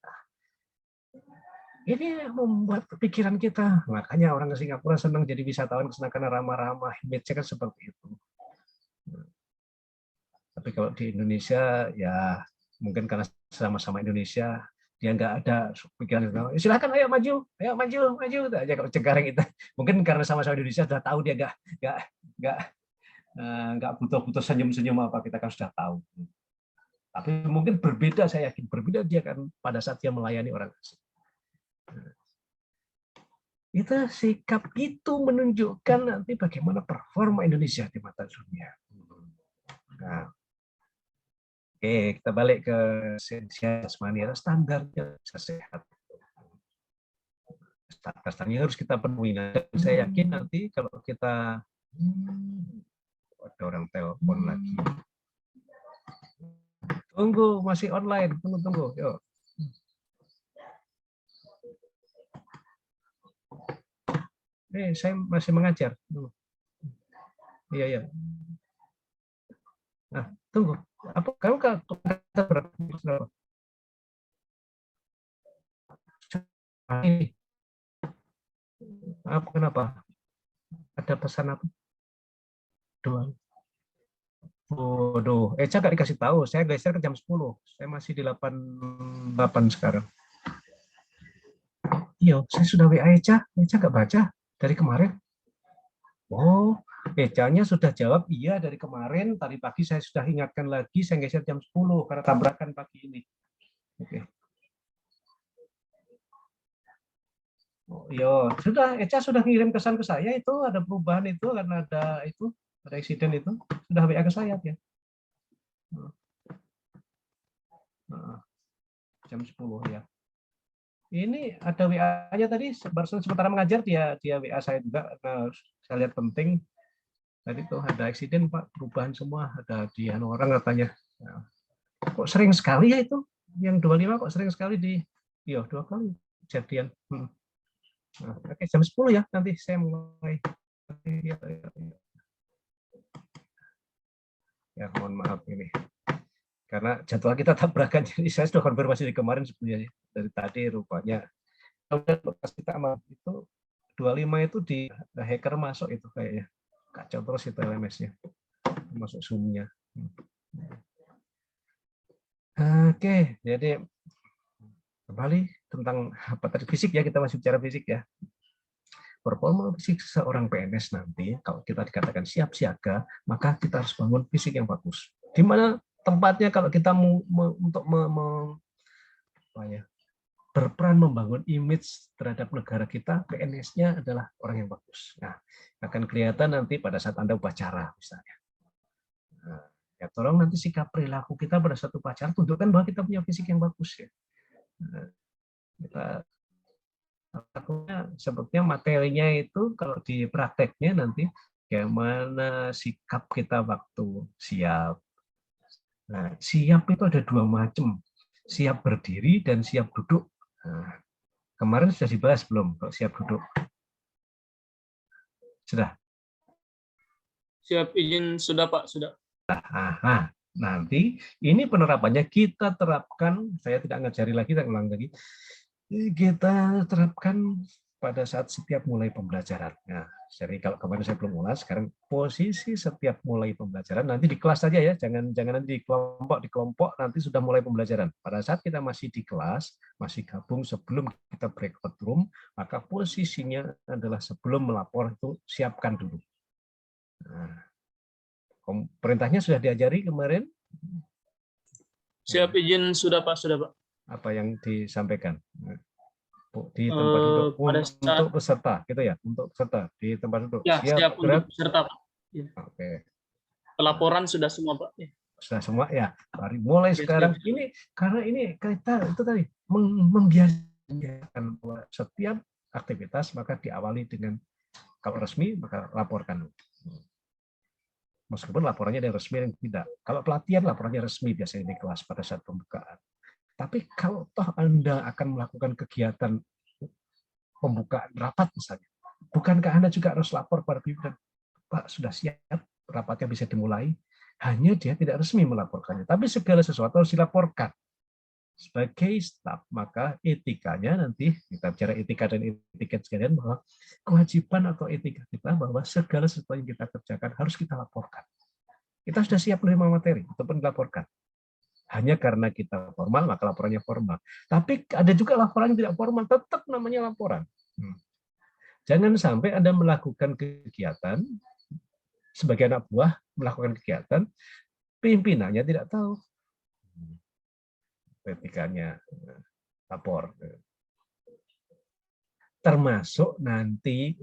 Ini membuat pikiran kita, makanya orang ke Singapura senang jadi wisatawan kesana karena ramah-ramah, image-nya kan seperti itu. Tapi kalau di Indonesia ya mungkin karena sama-sama Indonesia, dia nggak ada pikiran silakan ayo maju aja kalau Cengkareng kita. Mungkin karena sama-sama Indonesia sudah tahu dia nggak butuh senyum-senyum apa, kita kan sudah tahu. Tapi mungkin berbeda, saya yakin berbeda dia kan pada saat dia melayani orang asing. Itu sikap itu menunjukkan nanti bagaimana performa Indonesia di mata dunia. Nah, oke, kita balik ke jasmani, standarnya sehat. Standarnya harus kita penuhi. Dan saya yakin nanti kalau kita ada orang telepon lagi. Tunggu, masih online. Tunggu. Yuk. Saya masih mengajar. Iya. Nah, tunggu. Apa kamu kata berapa? Apa kenapa? Ada pesan apa? Doang. Waduh, Eca nggak dikasih tahu. Saya geser ke jam 10. Saya masih di 8 sekarang. Iya, saya sudah WA Eca. Eca nggak baca dari kemarin. Oh, Ecanya sudah jawab iya dari kemarin. Tadi pagi saya sudah ingatkan lagi. Saya geser jam 10 karena tabrakan pagi ini. Oke. Oh, iya, sudah. Eca sudah ngirim pesan ke saya itu ada perubahan itu karena ada insiden itu. Sudah WA ke saya ya. Jam 10 ya. Ini ada WA-nya tadi, barusan sementara mengajar dia WA saya juga, saya lihat penting. Tadi tuh ada eksiden Pak, perubahan semua, ada di orang katanya. Nah, kok sering sekali ya itu, yang 25 kok sering sekali iya 2 kali kejadian. Nah, oke, jam 10 ya, nanti saya mulai. Ya, mohon maaf ini. Karena jadwal kita tabrakan, jadi saya sudah konfirmasi di kemarin sebenarnya dari tadi rupanya. Lokasi kita itu 25 itu di hacker masuk itu kayaknya kacau terus itu LMS-nya masuk Zoom-nya. Oke, jadi kembali tentang apa tadi fisik ya, kita masih bicara fisik ya. Performa fisik seorang PNS nanti kalau kita dikatakan siap siaga, maka kita harus bangun fisik yang bagus. Di mana tempatnya kalau kita untuk berperan membangun image terhadap negara kita, PNS-nya adalah orang yang bagus. Nah, akan kelihatan nanti pada saat Anda upacara misalnya. Nah, ya tolong nanti sikap perilaku kita pada saat upacara tunjukkan bahwa kita punya fisik yang bagus ya. Nah, kita sebetulnya materinya itu kalau di prakteknya nanti bagaimana sikap kita waktu siap. Nah, siap itu ada 2 macam. Siap berdiri dan siap duduk. Nah, kemarin sudah dibahas belum kalau siap duduk? Sudah? Siap izin sudah Pak, sudah. nanti ini penerapannya kita terapkan, saya tidak ngajari lagi, saya ulang lagi, kita terapkan pada saat setiap mulai pembelajaran. Nah, jadi kalau kemarin saya belum ulas, sekarang posisi setiap mulai pembelajaran, nanti di kelas saja ya, jangan nanti di kelompok nanti sudah mulai pembelajaran. Pada saat kita masih di kelas, masih gabung sebelum kita breakout room, maka posisinya adalah sebelum melapor itu siapkan dulu. Nah, perintahnya sudah diajari kemarin? Siap izin sudah Pak, sudah Pak. Apa yang disampaikan? Di tempat duduk Pada saat untuk peserta gitu ya, untuk peserta di tempat duduk ya siap untuk peserta Pak. Ya. Oke, Pelaporan sudah semua Pak. Ya. sudah semua ya. Mari mulai Ya, sekarang siap. ini, karena ini kita itu tadi membiasakan bahwa setiap aktivitas maka diawali dengan kalau resmi maka laporkan. Meskipun laporannya dari resmi yang tidak. Kalau pelatihan laporannya resmi biasanya di kelas pada saat pembukaan. Tapi kalau toh Anda akan melakukan kegiatan pembukaan rapat misalnya, bukankah Anda juga harus lapor pada pimpinan, Pak sudah siap, rapatnya bisa dimulai, hanya dia tidak resmi melaporkannya. Tapi segala sesuatu harus dilaporkan. Sebagai staf, maka etikanya nanti, kita bicara etika dan etiket sekalian, bahwa kewajiban atau etika kita bahwa segala sesuatu yang kita kerjakan harus kita laporkan. Kita sudah siap menerima materi, ataupun dilaporkan. Hanya karena kita formal, maka laporannya formal. Tapi ada juga laporan yang tidak formal, tetap namanya laporan. Jangan sampai Anda melakukan kegiatan, sebagai anak buah melakukan kegiatan, pimpinannya tidak tahu. Etikanya lapor. Termasuk nanti,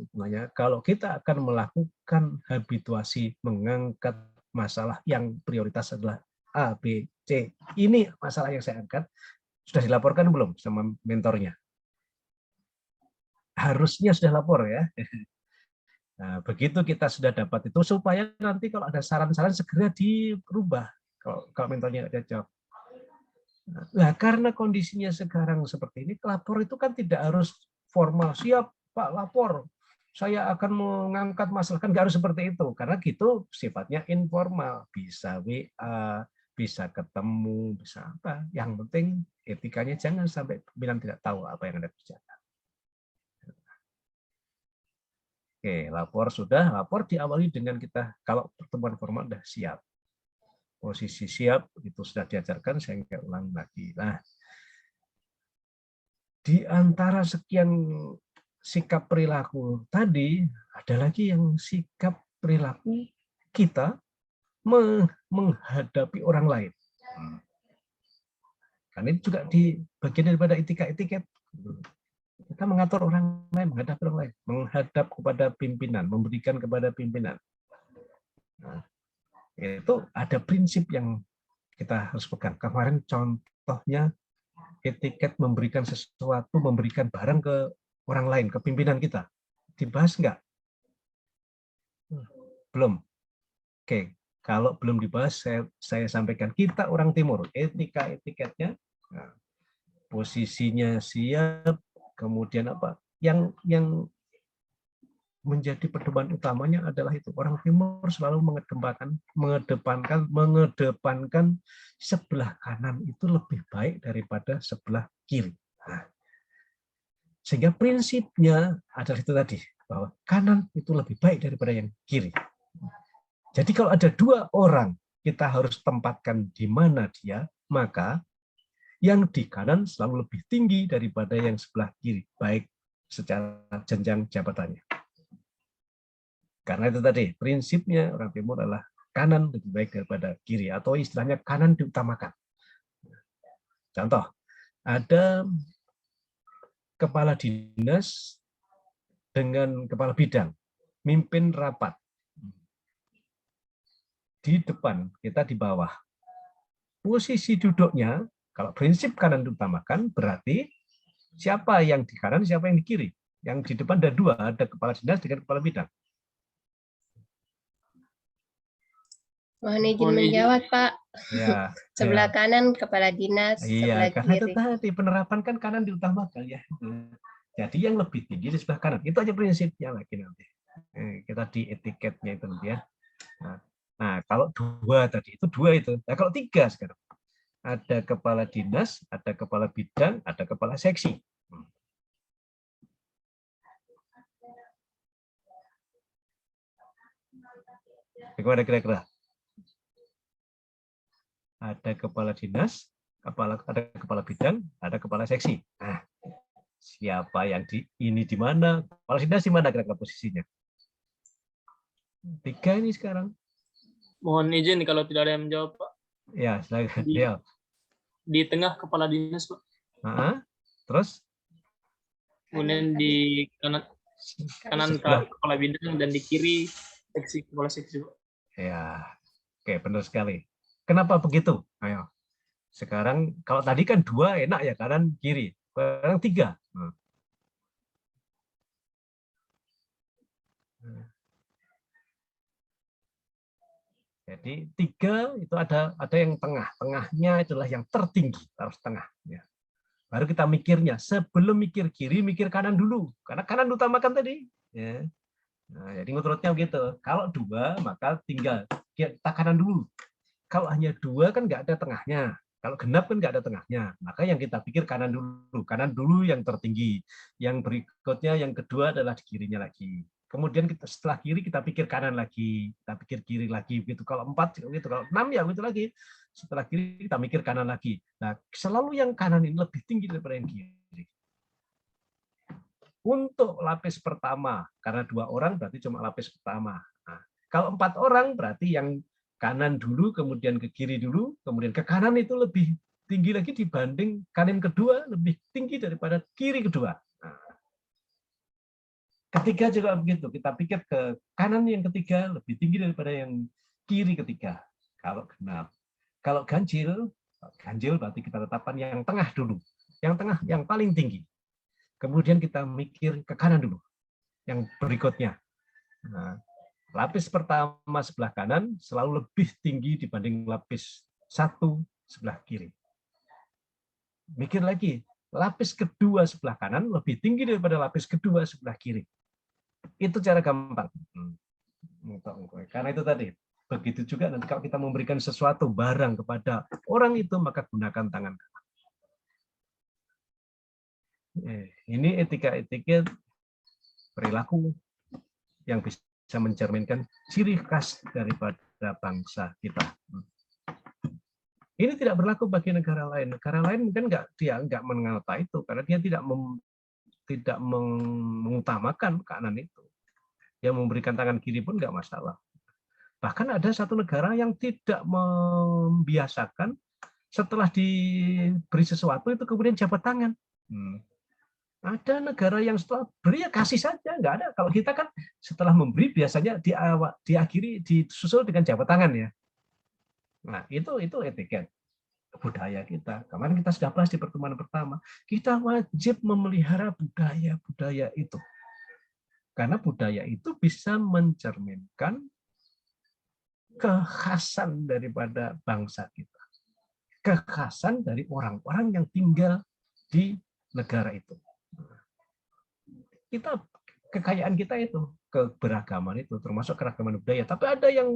kalau kita akan melakukan habituasi mengangkat masalah yang prioritas adalah A, B, C. Ini masalah yang saya angkat, sudah dilaporkan belum sama mentornya? Harusnya sudah lapor ya. Nah, begitu kita sudah dapat itu, supaya nanti kalau ada saran-saran segera dirubah. Kalau mentornya ada jawab. Nah, karena kondisinya sekarang seperti ini, lapor itu kan tidak harus formal. Siap Pak, lapor. Saya akan mengangkat masalah, kan nggak harus seperti itu. Karena gitu sifatnya informal. Bisa WA, bisa ketemu, bisa apa. Yang penting etikanya jangan sampai bilang tidak tahu apa yang Anda kerjakan. Oke, lapor diawali dengan kita, kalau pertemuan formal sudah siap. Posisi siap, itu sudah diajarkan, saya nggak ulang lagi. Nah, di antara sekian sikap perilaku tadi, ada lagi yang sikap perilaku kita menghadapi orang lain. Karena ini juga di bagian daripada etika-etiket. Kita mengatur orang lain, menghadap orang lain, menghadap kepada pimpinan, memberikan kepada pimpinan. Nah, itu ada prinsip yang kita harus pegang. Kemarin contohnya etiket memberikan sesuatu, memberikan barang ke orang lain, ke pimpinan kita. Dibahas nggak? Belum. Oke, kalau belum dibahas, saya sampaikan. Kita orang Timur, etika-etiketnya, nah, posisinya siap, kemudian apa? Yang menjadi pedoman utamanya adalah itu, orang Timur selalu mengedepankan sebelah kanan itu lebih baik daripada sebelah kiri. Nah, sehingga prinsipnya adalah itu tadi, bahwa kanan itu lebih baik daripada yang kiri. Jadi kalau ada dua orang, kita harus tempatkan di mana dia, maka yang di kanan selalu lebih tinggi daripada yang sebelah kiri, baik secara jenjang jabatannya. Karena itu tadi, prinsipnya orang Timur adalah kanan lebih baik daripada kiri, atau istilahnya kanan diutamakan. Contoh, ada kepala dinas dengan kepala bidang, mimpin rapat. Di depan, kita di bawah. Posisi duduknya, kalau prinsip kanan diutamakan, berarti siapa yang di kanan, siapa yang di kiri. Yang di depan ada dua, ada kepala dinas dengan kepala bidang. Mohon izin menjawab, Pak. Ya, Sebelah kanan kepala dinas, iya, sebelah karena itu kiri. tadi penerapan kan kanan diutamakan ya. Jadi yang lebih tinggi di sebelah kanan. Itu aja prinsipnya lagi nanti. Kita di etiketnya itu nanti ya. Nah, Nah, kalau dua tadi itu dua itu. Nah, kalau tiga sekarang ada kepala dinas, ada kepala bidang, ada kepala seksi. Bagaimana kira-kira? Ada kepala dinas, ada kepala bidang, ada kepala seksi. Nah, siapa yang ini di mana? Kepala dinas di mana kira-kira posisinya? Tiga ini sekarang. Mohon izin kalau tidak ada yang menjawab, Pak. Ya, silakan. Di, Ya. di tengah kepala dinas, Pak. Terus? Kemudian di kanan kepala bidang dan di kiri kepala seksi. Ya, oke, benar sekali. Kenapa begitu? Ayo. Sekarang kalau tadi kan dua enak ya, kanan kiri. Sekarang tiga. Jadi tiga itu ada yang tengah. Tengahnya itulah yang tertinggi, harus tengah. Ya. Baru kita mikirnya, sebelum mikir kiri, mikir kanan dulu. Karena kanan utamakan tadi. Ya. Nah, jadi menurutnya begitu. Kalau dua, maka tinggal kita kanan dulu. Kalau hanya dua kan nggak ada tengahnya. Kalau genap kan nggak ada tengahnya. Maka yang kita pikir kanan dulu. Kanan dulu yang tertinggi. Yang berikutnya, yang kedua adalah di kirinya lagi. Kemudian kita setelah kiri kita pikir kanan lagi, kita pikir kiri lagi. Begitu kalau 4 gitu, kalau 6 ya begitu lagi. Setelah kiri kita mikir kanan lagi. Nah, selalu yang kanan ini lebih tinggi daripada yang kiri. Untuk lapis pertama, karena 2 orang berarti cuma lapis pertama. Nah, kalau 4 orang berarti yang kanan dulu, kemudian ke kiri dulu, kemudian ke kanan itu lebih tinggi lagi dibanding kanan kedua, lebih tinggi daripada kiri kedua. Nah, ketiga juga begitu, kita pikir ke kanan yang ketiga lebih tinggi daripada yang kiri ketiga. Kalau genap, kalau ganjil berarti kita tetapkan yang tengah dulu, yang tengah yang paling tinggi. Kemudian kita mikir ke kanan dulu, yang berikutnya. Nah, lapis pertama sebelah kanan selalu lebih tinggi dibanding lapis satu sebelah kiri. Mikir lagi, lapis kedua sebelah kanan lebih tinggi daripada lapis kedua sebelah kiri. Itu cara gampang. Karena itu tadi, begitu juga nanti kalau kita memberikan sesuatu barang kepada orang itu, maka gunakan tangan kanan. Ini etika-etika perilaku yang bisa mencerminkan ciri khas daripada bangsa kita. Ini tidak berlaku bagi negara lain. Negara lain mungkin dia nggak mengenal itu karena dia tidak mengutamakan kanan itu. Dia memberikan tangan kiri pun nggak masalah. Bahkan ada satu negara yang tidak membiasakan setelah diberi sesuatu itu kemudian jabat tangan. Ada negara yang setelah beri ya kasih saja, nggak ada. Kalau kita kan setelah memberi biasanya diakhiri disusul dengan jabat tangan ya. Nah itu etiket budaya kita. Kemarin kita sudah bahas di pertemuan pertama. Kita wajib memelihara budaya itu, karena budaya itu bisa mencerminkan kekhasan daripada bangsa kita, kekhasan dari orang-orang yang tinggal di negara itu. Kekayaan kita itu, keberagaman itu, termasuk keragaman budaya. Tapi ada yang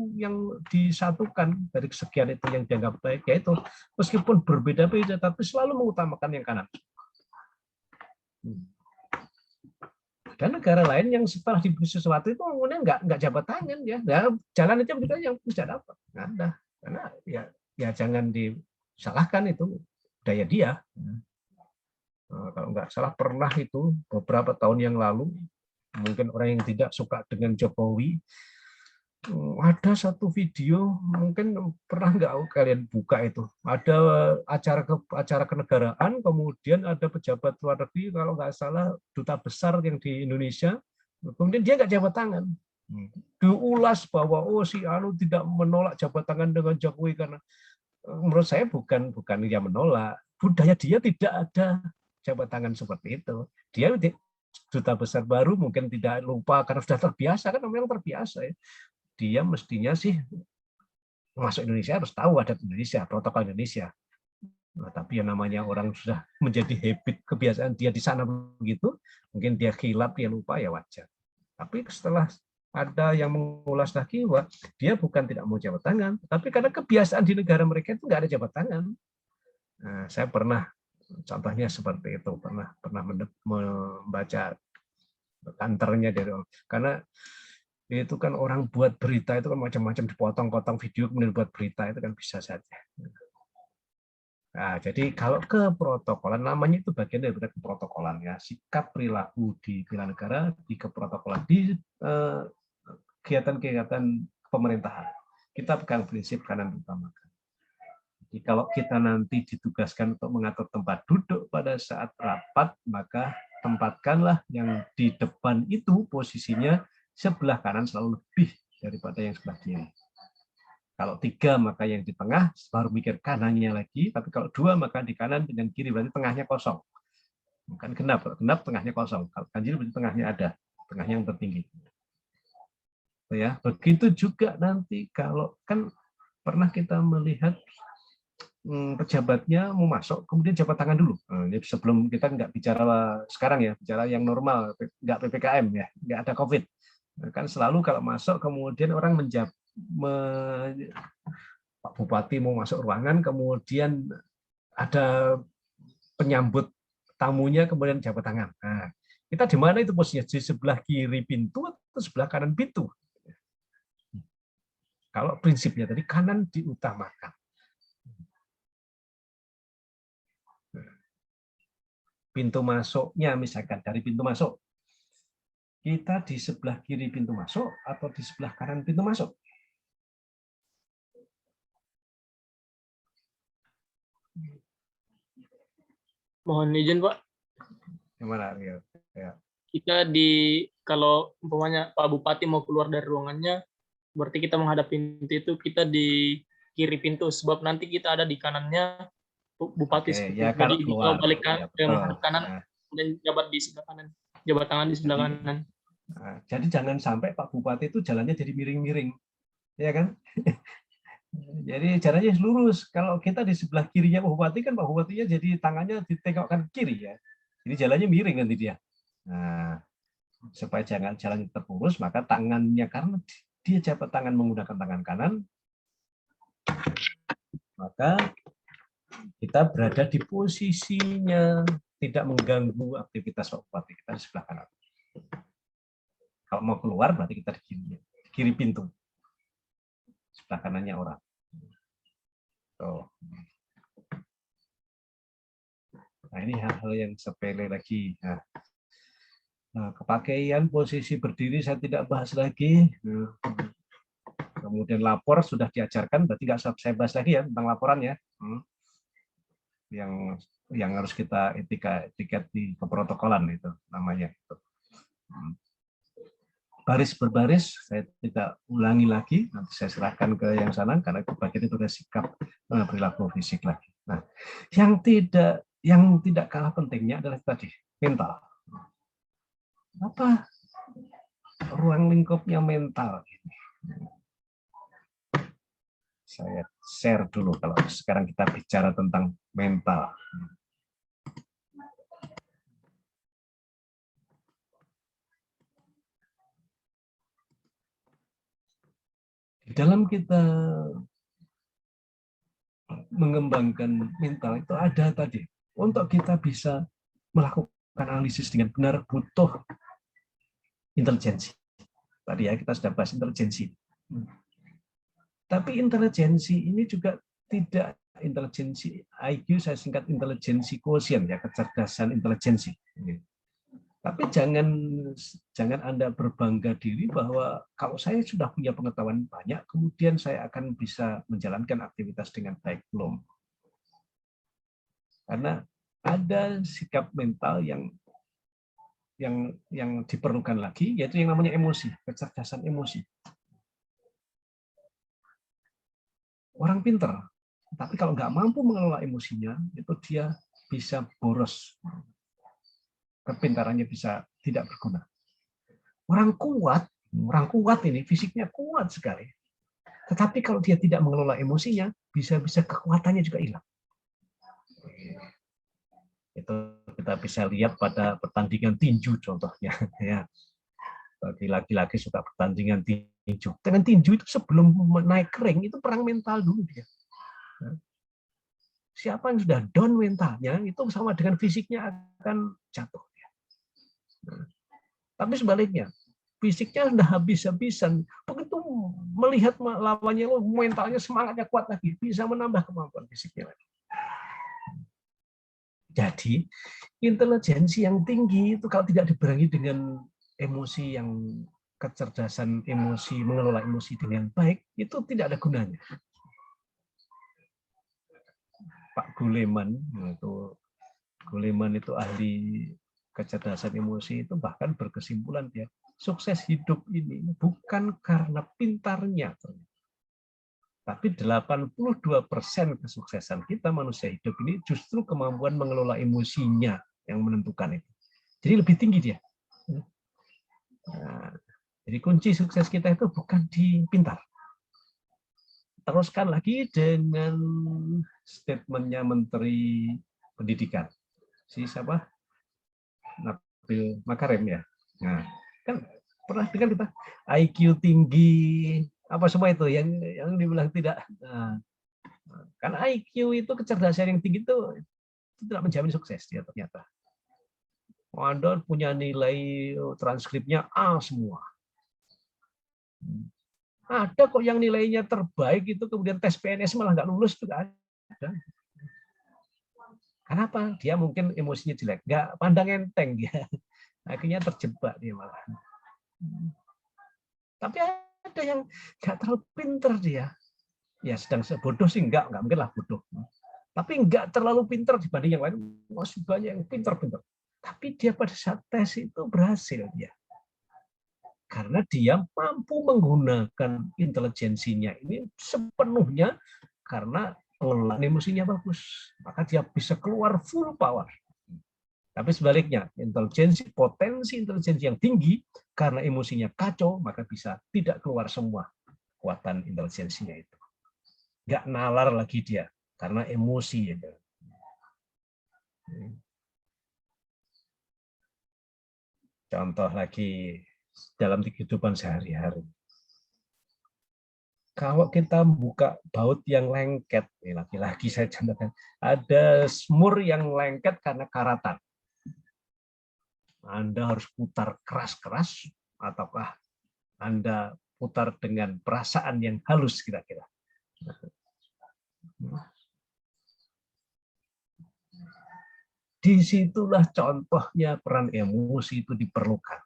disatukan dari sekian itu yang dianggap baik, yaitu meskipun berbeda-beda, tapi selalu mengutamakan yang kanan. Dan negara lain yang setelah diberi sesuatu itu kemudian nggak jabat tangan ya, jalan aja begitu yang bisa dapat, nggak ada. Karena ya jangan disalahkan, itu budaya dia. Nah, kalau nggak salah pernah itu beberapa tahun yang lalu, mungkin orang yang tidak suka dengan Jokowi, ada satu video, mungkin pernah nggak kalian buka itu, ada acara kenegaraan, kemudian ada pejabat luar negeri, kalau nggak salah duta besar yang di Indonesia, kemudian dia nggak jabat tangan, diulas bahwa si Anu tidak menolak jabat tangan dengan Jokowi karena menurut saya bukan dia menolak, budaya dia tidak ada jabat tangan seperti itu. Dia duta besar baru mungkin tidak lupa karena sudah terbiasa, kan memang terbiasa ya. Dia mestinya sih masuk Indonesia harus tahu adat Indonesia, protokol Indonesia. Nah, tapi yang namanya orang sudah menjadi habit, kebiasaan dia di sana begitu, mungkin dia khilaf, dia lupa, ya wajar. Tapi setelah ada yang mengulas lagi, wah, dia bukan tidak mau jabat tangan, tapi karena kebiasaan di negara mereka itu nggak ada jabat tangan. Nah, saya pernah contohnya seperti itu, pernah membaca kantornya dari orang. Karena itu kan orang buat berita itu kan macam-macam, dipotong-potong video kemudian buat berita itu kan bisa saja. Nah, jadi kalau keprotokolan, namanya itu bagian dari keprotokolan ya, sikap perilaku di bela negara, di keprotokolan, di kegiatan-kegiatan pemerintahan. Kita pegang prinsip kanan utamakan. Jadi kalau kita nanti ditugaskan untuk mengatur tempat duduk pada saat rapat, maka tempatkanlah yang di depan itu posisinya sebelah kanan selalu lebih daripada yang sebelah kiri. Kalau 3 maka yang di tengah, baru mikir kanannya lagi, tapi kalau 2 maka di kanan dengan kiri, berarti tengahnya kosong. Bukan genap, genap tengahnya kosong. Kalau ganjil berarti tengahnya ada, tengahnya yang tertinggi. Ya, begitu juga nanti kalau kan pernah kita melihat pejabatnya mau masuk, kemudian jabat tangan dulu. Ini sebelum kita nggak bicara sekarang ya, bicara yang normal, nggak PPKM ya, nggak ada COVID. Kan selalu kalau masuk kemudian orang Pak Bupati mau masuk ruangan, kemudian ada penyambut tamunya, kemudian jabat tangan. Nah, kita di mana itu posisinya? Di sebelah kiri pintu atau sebelah kanan pintu? Kalau prinsipnya tadi kanan diutamakan. Pintu masuknya misalkan dari pintu masuk, kita di sebelah kiri pintu masuk atau di sebelah kanan pintu masuk? Mohon izin Pak. Gimana? Ya. Kita kalau umpamanya Pak Bupati mau keluar dari ruangannya, berarti kita menghadap pintu itu, kita di kiri pintu, sebab nanti kita ada di kanannya Bupati. Ya, jadi keluar, kita balik kanan, ya, menghadap kanan, dan jabat di sebelah kanan, jabat tangan di sebelah kanan. Nah, jadi jangan sampai Pak Bupati itu jalannya jadi miring-miring, ya kan? Jadi jalannya lurus. Kalau kita di sebelah kirinya Pak Bupati, kan Pak Bupatinya jadi tangannya ditengokkan kiri ya. Jadi jalannya miring nanti dia. Nah, supaya jangan jalannya terlurus, maka tangannya, karena dia jabat tangan menggunakan tangan kanan, maka kita berada di posisinya tidak mengganggu aktivitas Pak Bupati, kita di sebelah kanan. Kalau mau keluar berarti kita di kiri pintu, sebelah kanannya orang. Nah, ini hal-hal yang sepele lagi. Nah, kepakaian posisi berdiri saya tidak bahas lagi. Kemudian lapor sudah diajarkan, berarti nggak saya bahas lagi ya tentang laporan ya. Yang harus kita etiket di keprotokolan itu namanya. Baris berbaris saya tidak ulangi lagi, nanti saya serahkan ke yang sana karena bagian itu ada sikap perilaku fisik lagi. Nah, yang tidak kalah pentingnya adalah tadi mental. Apa ruang lingkupnya mental ini? Saya share dulu kalau sekarang kita bicara tentang mental. Di dalam kita mengembangkan mental itu ada tadi. Untuk kita bisa melakukan analisis dengan benar butuh intelijensi. Tadi ya kita sudah bahas intelijensi. Tapi intelijensi ini juga tidak intelijensi IQ, saya singkat intelijensi quotient ya, kecerdasan intelijensi. Tapi jangan Anda berbangga diri bahwa kalau saya sudah punya pengetahuan banyak, kemudian saya akan bisa menjalankan aktivitas dengan baik. Belum. Karena ada sikap mental yang diperlukan lagi, yaitu yang namanya emosi, kecerdasan emosi. Orang pinter, tapi kalau nggak mampu mengelola emosinya, itu dia bisa boros. Kepintarannya bisa tidak berguna. Orang kuat ini fisiknya kuat sekali. Tetapi kalau dia tidak mengelola emosinya, bisa-bisa kekuatannya juga hilang. Itu kita bisa lihat pada pertandingan tinju contohnya. Ya. bagi laki-laki suka pertandingan tinju. Dengan tinju itu sebelum naik ke ring itu perang mental dulu dia. Siapa yang sudah down mentalnya itu sama dengan fisiknya akan jatuh. Tapi sebaliknya, fisiknya sudah habis-habisan. Begitu melihat lawannya, mentalnya semangatnya kuat lagi, bisa menambah kemampuan fisiknya lagi. Jadi, intelijensi yang tinggi itu kalau tidak dibarengi dengan emosi yang kecerdasan emosi, mengelola emosi dengan baik, itu tidak ada gunanya. Pak Goleman itu ahli kecerdasan emosi itu bahkan berkesimpulan dia sukses hidup ini bukan karena pintarnya, tapi 82% kesuksesan kita manusia hidup ini justru kemampuan mengelola emosinya yang menentukan itu. Jadi lebih tinggi dia. Nah, jadi kunci sukses kita itu bukan di pintar. Teruskan lagi dengan statementnya Menteri Pendidikan. Si siapa? Nabil Makarim ya. Nah, kan pernah dengar kita IQ tinggi apa semua itu yang dibilang tidak. Nah, kan IQ itu kecerdasan yang tinggi itu tidak menjamin sukses dia ternyata. Anda punya nilai transkripnya A semua. Ada kok yang nilainya terbaik itu kemudian tes PNS malah nggak lulus juga ada. Kenapa? Dia mungkin emosinya jelek, nggak pandang enteng dia. Akhirnya terjebak dia malah. Tapi ada yang nggak terlalu pinter dia. Ya sedang bodoh sih nggak mungkin lah bodoh. Tapi nggak terlalu pinter dibanding yang lain. Masih banyak yang pinter-pinter. Tapi dia pada saat tes itu berhasil dia. Karena dia mampu menggunakan intelijensinya ini sepenuhnya karena pengelolaan emosinya bagus. Maka dia bisa keluar full power. Tapi sebaliknya, potensi intelijensi yang tinggi, karena emosinya kacau, maka bisa tidak keluar semua kekuatan intelijensinya itu. Nggak nalar lagi dia, karena emosi. Gitu. Contoh lagi, dalam kehidupan sehari-hari. Kalau kita buka baut yang lengket, laki-laki saya contohkan, ada semur yang lengket karena karatan. Anda harus putar keras-keras, ataukah Anda putar dengan perasaan yang halus kira-kira. Disitulah contohnya peran emosi itu diperlukan.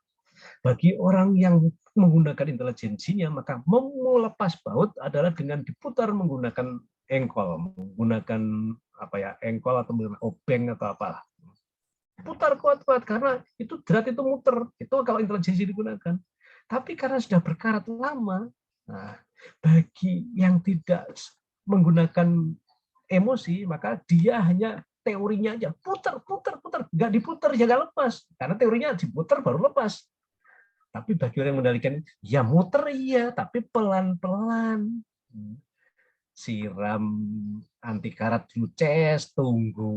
Bagi orang yang menggunakan intelijensinya, maka melepas baut adalah dengan diputar menggunakan engkol, menggunakan engkol atau obeng atau apalah. Putar kuat-kuat karena itu drat itu muter. Itu kalau intelijensi digunakan. Tapi karena sudah berkarat lama, nah, bagi yang tidak menggunakan emosi, maka dia hanya teorinya aja putar, nggak diputar jangan lepas, karena teorinya diputar baru lepas. Tapi bagi orang yang mengendalikan, ya muter iya, tapi pelan-pelan. Siram anti karat dulu, tunggu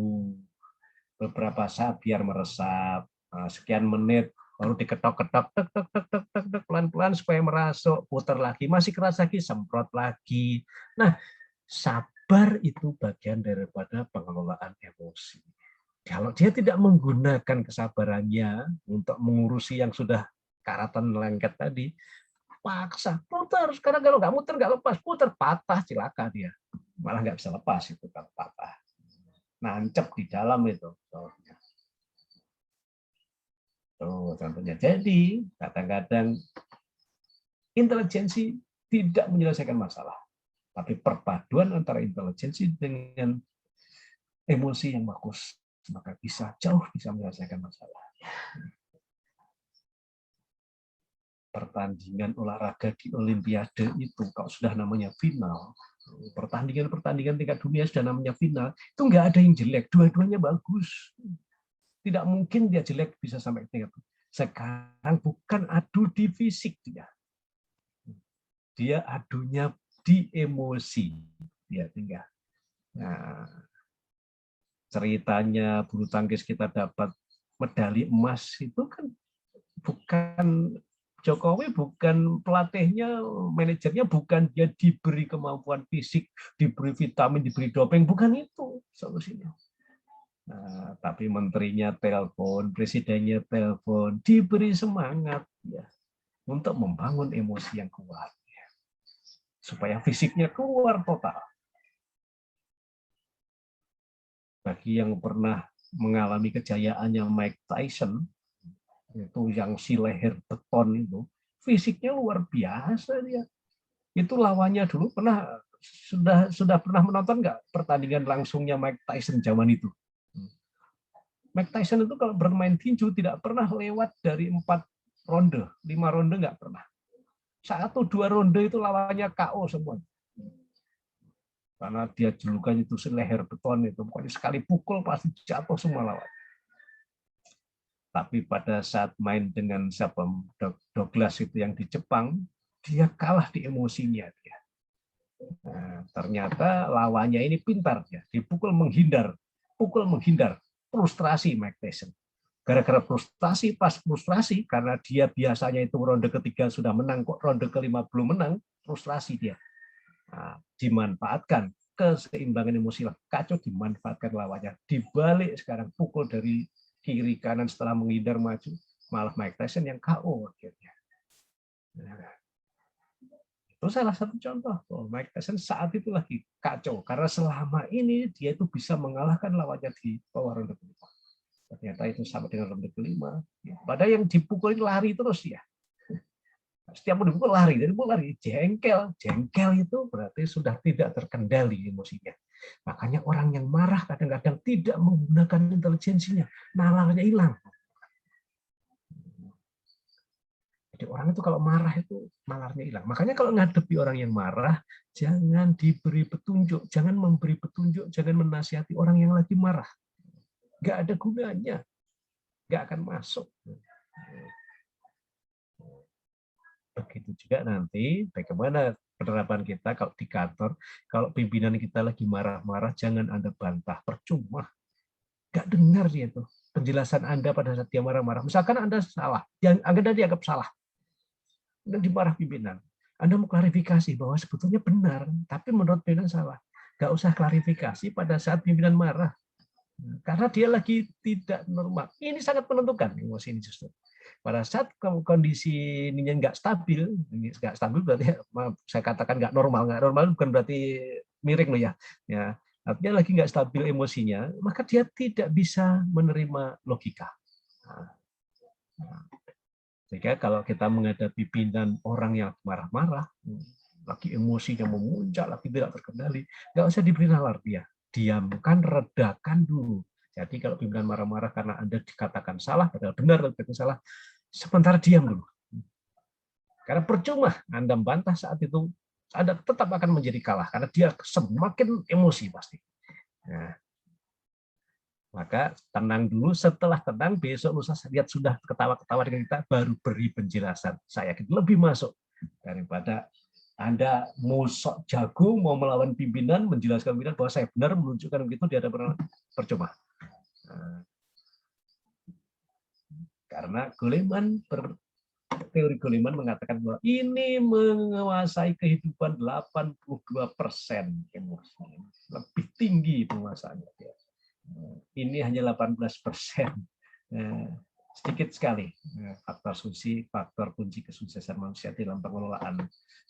beberapa saat biar meresap, sekian menit baru diketok-ketok, tek pelan-pelan supaya merasuk, putar lagi, masih keras lagi, semprot lagi. Nah, sabar itu bagian daripada pengelolaan emosi. Kalau dia tidak menggunakan kesabarannya untuk mengurusi yang sudah karatan lengket tadi, paksa putar. Sekarang kalau nggak muter nggak lepas, putar patah, cilaka dia. Malah nggak bisa lepas itu kalau patah. Nancep di dalam itu. Tuh, contohnya. Jadi kadang-kadang intelijensi tidak menyelesaikan masalah, tapi perpaduan antara intelijensi dengan emosi yang bagus, maka jauh bisa menyelesaikan masalah. Pertandingan olahraga di Olimpiade itu, kalau sudah namanya final, pertandingan tingkat dunia sudah namanya final, itu nggak ada yang jelek, dua-duanya bagus. Tidak mungkin dia jelek bisa sampai tingkat. Sekarang bukan adu di fisik dia adunya di emosi. Dia tinggal. Nah, ceritanya bulu tangkis kita dapat medali emas itu kan bukan Jokowi bukan pelatihnya, manajernya bukan dia diberi kemampuan fisik, diberi vitamin, diberi doping, bukan itu solusinya. Nah, tapi menterinya telepon, presidennya telepon, diberi semangat ya untuk membangun emosi yang kuat ya, supaya fisiknya keluar total. Bagi yang pernah mengalami kejayaannya Mike Tyson, itu yang si leher beton itu, fisiknya luar biasa dia. Itu lawannya dulu sudah pernah menonton nggak pertandingan langsungnya Mike Tyson zaman itu? Mike Tyson itu kalau bermain tinju tidak pernah lewat dari 4 ronde, 5 ronde nggak pernah. 1-2 ronde itu lawannya KO semua. Karena dia julukan itu leher beton itu, pokoknya sekali pukul pasti jatuh semua lawan. Tapi pada saat main dengan siapa Douglas itu yang di Jepang, dia kalah di emosinya dia. Nah, ternyata lawannya ini pintar ya, dipukul menghindar, pukul menghindar, frustrasi Mike Tyson. Gara-gara frustrasi karena dia biasanya itu ronde ketiga sudah menang, kok ronde ke-5 belum menang, frustrasi dia. Nah, dimanfaatkan keseimbangan emosi, kacau dimanfaatkan lawannya. Dibalik sekarang pukul dari kiri kanan setelah menghindar maju, malah Mike Tyson yang KO akhirnya. Nah, itu salah satu contoh. Mike Tyson saat itu lagi kacau karena selama ini dia itu bisa mengalahkan lawannya di bawah ronde kelima. Ternyata itu sama dengan ronde kelima. Padahal yang dipukulin lari terus ya. Setiap mau dipukul lari, jadi lari jengkel itu berarti sudah tidak terkendali emosinya. Makanya orang yang marah kadang-kadang tidak menggunakan intelijensinya, nalarnya hilang. Jadi orang itu kalau marah itu nalarnya hilang. Makanya kalau ngadepi orang yang marah, jangan diberi petunjuk, jangan memberi petunjuk, jangan menasihati orang yang lagi marah. Nggak ada gunanya, nggak akan masuk. Begitu juga nanti bagaimana penerapan kita kalau di kantor, kalau pimpinan kita lagi marah-marah, jangan Anda bantah, percuma. Nggak dengar dia tuh penjelasan Anda pada saat dia marah-marah. Misalkan Anda salah, Anda dianggap salah, dan dimarah pimpinan. Anda mau klarifikasi bahwa sebetulnya benar, tapi menurut pimpinan salah. Nggak usah klarifikasi pada saat pimpinan marah. Karena dia lagi tidak normal. Ini sangat menentukan emosi ini justru. Pada saat kondisi ini nggak stabil berarti saya katakan nggak normal bukan berarti miring loh ya. Artinya lagi nggak stabil emosinya, maka dia tidak bisa menerima logika. Sehingga kalau kita menghadapi pimpinan orang yang marah-marah, lagi emosinya memuncak, lagi tidak terkendali, nggak usah diberi nalar dia. Diamkan, redakan dulu. Jadi kalau pimpinan marah-marah karena Anda dikatakan salah, padahal benar, salah, sementara diam dulu. Karena percuma Anda membantah saat itu, Anda tetap akan menjadi kalah, karena dia semakin emosi pasti. Nah, maka tenang dulu, setelah tenang, besok lusa lihat sudah ketawa-ketawa dengan kita, baru beri penjelasan. Saya yakin lebih masuk daripada Anda mau sok jago, mau melawan pimpinan, menjelaskan pimpinan bahwa saya benar, menunjukkan begitu di hadapan percuma. Karena Goleman, teori Goleman mengatakan bahwa ini menguasai kehidupan 82% emosi. Lebih tinggi penguasaannya. Ini hanya 18%. Sedikit sekali faktor kunci kesuksesan manusia dalam pengelolaan.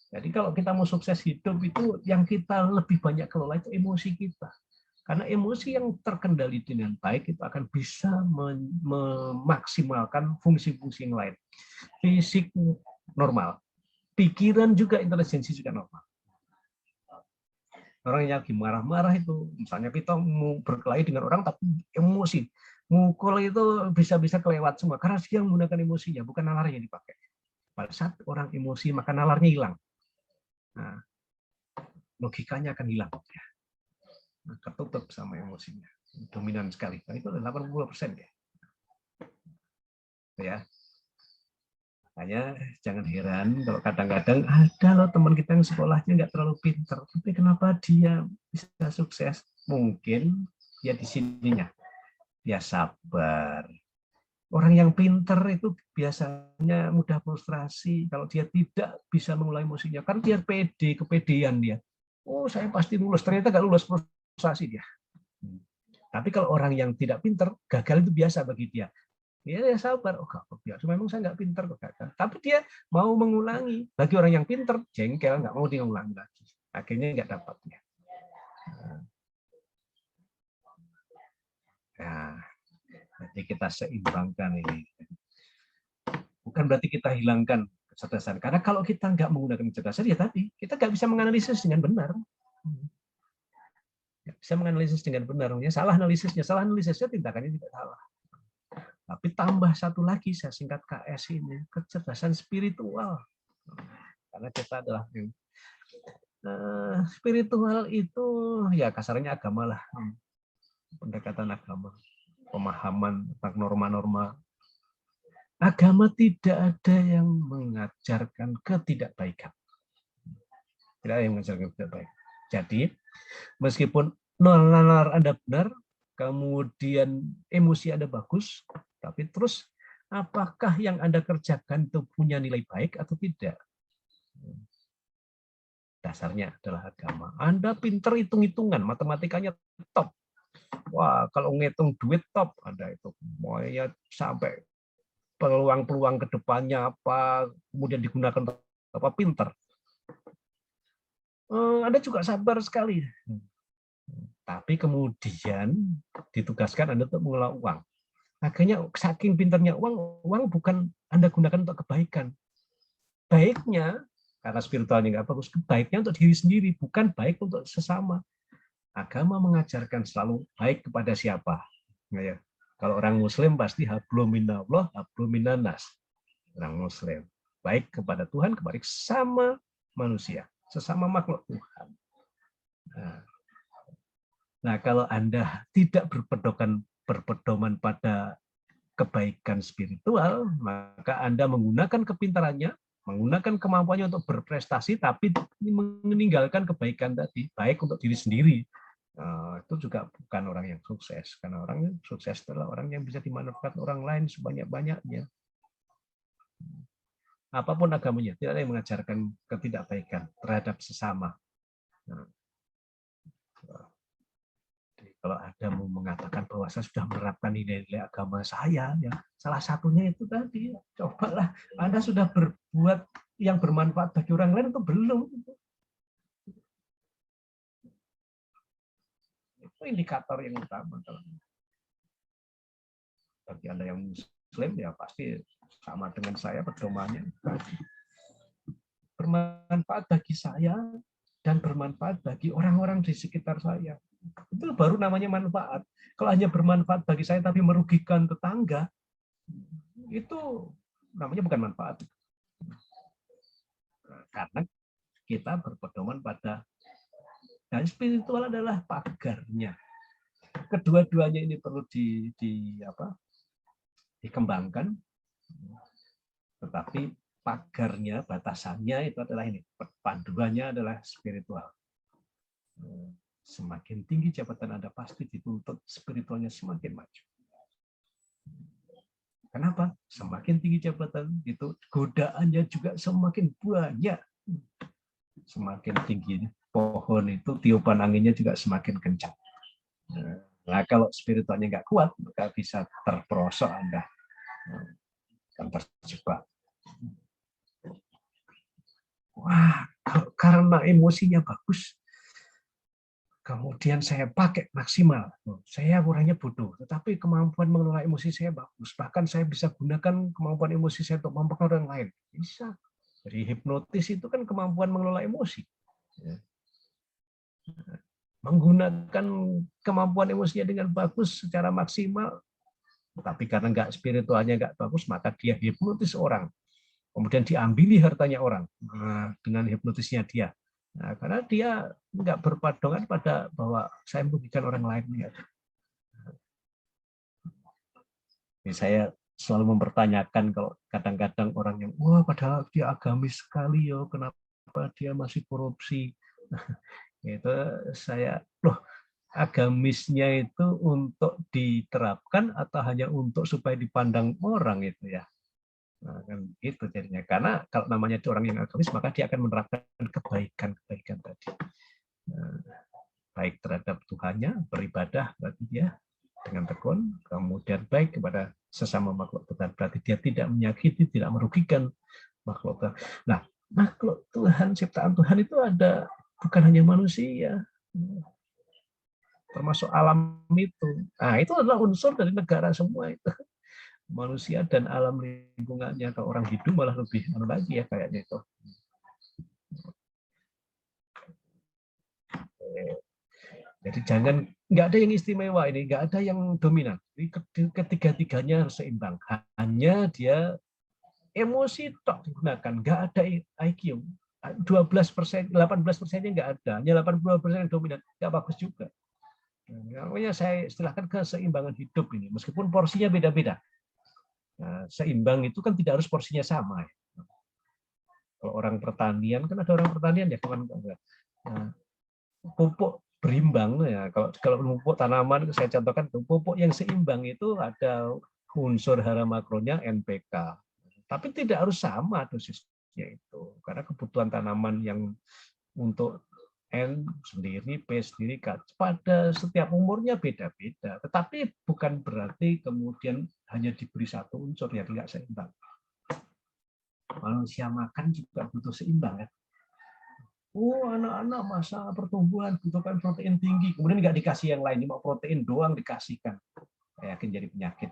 Jadi kalau kita mau sukses hidup itu yang kita lebih banyak kelola itu emosi kita. Karena emosi yang terkendali dengan baik itu akan bisa memaksimalkan fungsi-fungsi yang lain. Fisik normal, pikiran juga, intelijensi juga normal. Orang yang lagi marah-marah itu, misalnya kita mau berkelahi dengan orang tapi emosi, mukul itu bisa-bisa kelewat semua karena dia menggunakan emosinya, bukan nalarnya yang dipakai. Pada saat orang emosi maka nalarnya hilang. Nah, logikanya akan hilang. Ketutup sama emosinya, dominan sekali. Nah, itu 80% ya. Ya. Makanya jangan heran kalau kadang-kadang ada loh teman kita yang sekolahnya nggak terlalu pintar, tapi kenapa dia bisa sukses? Mungkin ya di sininya dia sabar, Orang yang pinter itu biasanya mudah frustrasi kalau dia tidak bisa mengelola emosinya. Kan dia pede, kepedean dia. Oh, saya pasti lulus. Ternyata nggak lulus, frustrasi dia. Tapi kalau orang yang tidak pinter, gagal itu biasa bagi dia. Ya sabar. Oh, biasa. Memang saya nggak pinter kok gagal. Tapi dia mau mengulangi. Bagi orang yang pinter, jengkel, nggak mau diulangi lagi. Akhirnya nggak dapatnya. Nah, jadi kita seimbangkan ini. Bukan berarti kita hilangkan kecerdasan. Karena kalau kita nggak menggunakan kecerdasan, ya tadi kita nggak bisa menganalisis dengan benar. Nggak bisa menganalisis dengan benar. Ya, salah analisisnya tindakannya tidak salah. Tapi tambah satu lagi, saya singkat KS ini, kecerdasan spiritual. Karena kita adalah spiritual itu ya kasarnya agama lah. Pendekatan agama, pemahaman tentang norma-norma. Agama tidak ada yang mengajarkan ketidakbaikan. Tidak ada yang mengajarkan ketidakbaikan. Jadi, meskipun nalar Anda benar, kemudian emosi Anda bagus, tapi terus apakah yang Anda kerjakan itu punya nilai baik atau tidak? Dasarnya adalah agama. Anda pinter hitung-hitungan, matematikanya top. Wah, kalau ngitung duit top, Anda itu semuanya sampai peluang-peluang ke depannya apa, kemudian digunakan apa, pinter. Anda juga sabar sekali. Tapi kemudian ditugaskan Anda untuk mengelola uang. Akhirnya saking pinternya uang bukan Anda gunakan untuk kebaikan. Baiknya, karena spiritualnya nggak bagus, baiknya untuk diri sendiri, bukan baik untuk sesama. Agama mengajarkan selalu baik kepada siapa. Nah, ya. Kalau orang Muslim pasti hablum minallah, hablum minannas. Orang Muslim baik kepada Tuhan, kepada sesama manusia, sesama makhluk Tuhan. Nah, kalau Anda tidak berpedoman pada kebaikan spiritual, maka Anda menggunakan kepintarannya, menggunakan kemampuannya untuk berprestasi, tapi meninggalkan kebaikan tadi, baik untuk diri sendiri. Itu juga bukan orang yang sukses, karena orang yang sukses adalah orang yang bisa dimanfaatkan orang lain sebanyak-banyaknya. Apapun agamanya, tidak ada yang mengajarkan ketidakbaikan terhadap sesama. Kalau ada mau mengatakan bahwa saya sudah menerapkan nilai-nilai agama saya, ya salah satunya itu tadi, cobalah Anda sudah berbuat yang bermanfaat bagi orang lain atau belum. Itu indikator yang utama. Bagi Anda yang Muslim, ya pasti sama dengan saya pedomannya. Bermanfaat bagi saya dan bermanfaat bagi orang-orang di sekitar saya. Itu baru namanya manfaat. Kalau hanya bermanfaat bagi saya tapi merugikan tetangga, itu namanya bukan manfaat. Karena kita berpedoman pada, dan spiritual adalah pagarnya. Kedua-duanya ini perlu dikembangkan, tetapi pagarnya, batasannya itu adalah ini, panduannya adalah spiritual. Semakin tinggi jabatan Anda pasti dituntut spiritualnya semakin maju. Kenapa? Semakin tinggi jabatan itu godaannya juga semakin banyak. Semakin tinggi pohon itu tiupan anginnya juga semakin kencang. Nah, kalau spiritualnya nggak kuat, maka bisa terperosok Anda dan terjebak. Wah, karena emosinya bagus, kemudian saya pakai maksimal. Saya orangnya bodoh, tetapi kemampuan mengelola emosi saya bagus. Bahkan saya bisa gunakan kemampuan emosi saya untuk mempengaruhi orang lain. Bisa. Jadi hipnotis itu kan kemampuan mengelola emosi. Menggunakan kemampuan emosinya dengan bagus secara maksimal, tapi karena nggak spiritualnya nggak bagus, maka dia hipnotis orang. Kemudian diambili hartanya orang dengan hipnotisnya dia. Nah, karena dia nggak berpedoman pada bahwa saya merugikan orang lain. Jadi saya selalu mempertanyakan kalau kadang-kadang orang yang, wah padahal dia agamis sekali, yo, kenapa dia masih korupsi? Itu saya, loh, agamisnya itu untuk diterapkan atau hanya untuk supaya dipandang orang itu ya. Nah, kan itu jadinya. Karena kalau namanya itu orang yang agamis, maka dia akan menerapkan kebaikan-kebaikan tadi. Nah, baik terhadap Tuhannya, beribadah bagi dia dengan tekun, kemudian baik kepada sesama makhluk Tuhan. Berarti dia tidak menyakiti, tidak merugikan makhluk Tuhan. Nah, makhluk Tuhan, ciptaan Tuhan itu ada bukan hanya manusia, termasuk alam itu. Nah, itu adalah unsur dari negara semua itu. Manusia dan alam lingkungannya. Kalau orang hidup malah lebih lagi ya kayaknya itu. Jadi jangan, nggak ada yang istimewa ini, nggak ada yang dominan. Ketiga-tiganya harus seimbang. Hanya dia emosi tok digunakan, nggak ada IQ. 12%, 18%-nya nggak ada, hanya 82% yang dominan, nggak bagus juga. Namanya saya istilahkan keseimbangan hidup ini, meskipun porsinya beda-beda. Nah, seimbang itu kan tidak harus porsinya sama. Kalau orang pertanian kan ada orang pertanian ya kawan. Nah, pupuk berimbang ya. Kalau pupuk tanaman saya contohkan pupuk yang seimbang itu ada unsur hara makronya NPK. Tapi tidak harus sama dosisnya itu. Karena kebutuhan tanaman yang untuk N sendiri, P sendiri, pada setiap umurnya beda-beda. Tetapi bukan berarti kemudian hanya diberi satu unsur yang tidak seimbang. Manusia makan juga butuh seimbang ya. Anak-anak masa pertumbuhan butuhkan protein tinggi, kemudian nggak dikasih yang lain, cuma protein doang dikasihkan. Saya yakin jadi penyakit.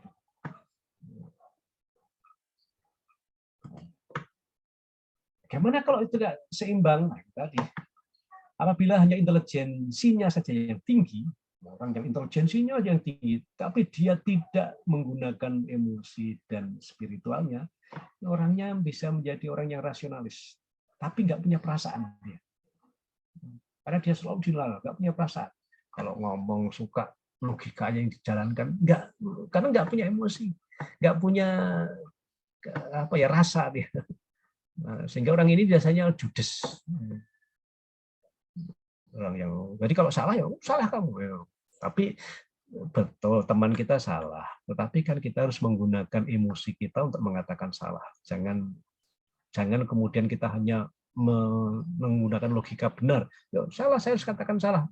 Bagaimana kalau itu nggak seimbang? Nah, tadi. Apabila hanya intelijensinya saja yang tinggi, orang yang intelijensinya yang tinggi, tapi dia tidak menggunakan emosi dan spiritualnya, orangnya bisa menjadi orang yang rasionalis, tapi nggak punya perasaan dia. Karena dia selalu dilala, nggak punya perasaan. Kalau ngomong suka logikanya yang dijalankan, karena nggak punya emosi, nggak punya rasa dia. Nah, sehingga orang ini biasanya judes. Orang yang jadi kalau salah ya salah kamu ya. Tapi betul teman kita salah, tetapi kan kita harus menggunakan emosi kita untuk mengatakan salah. Jangan kemudian kita hanya menggunakan logika benar. Ya, salah, saya harus katakan salah.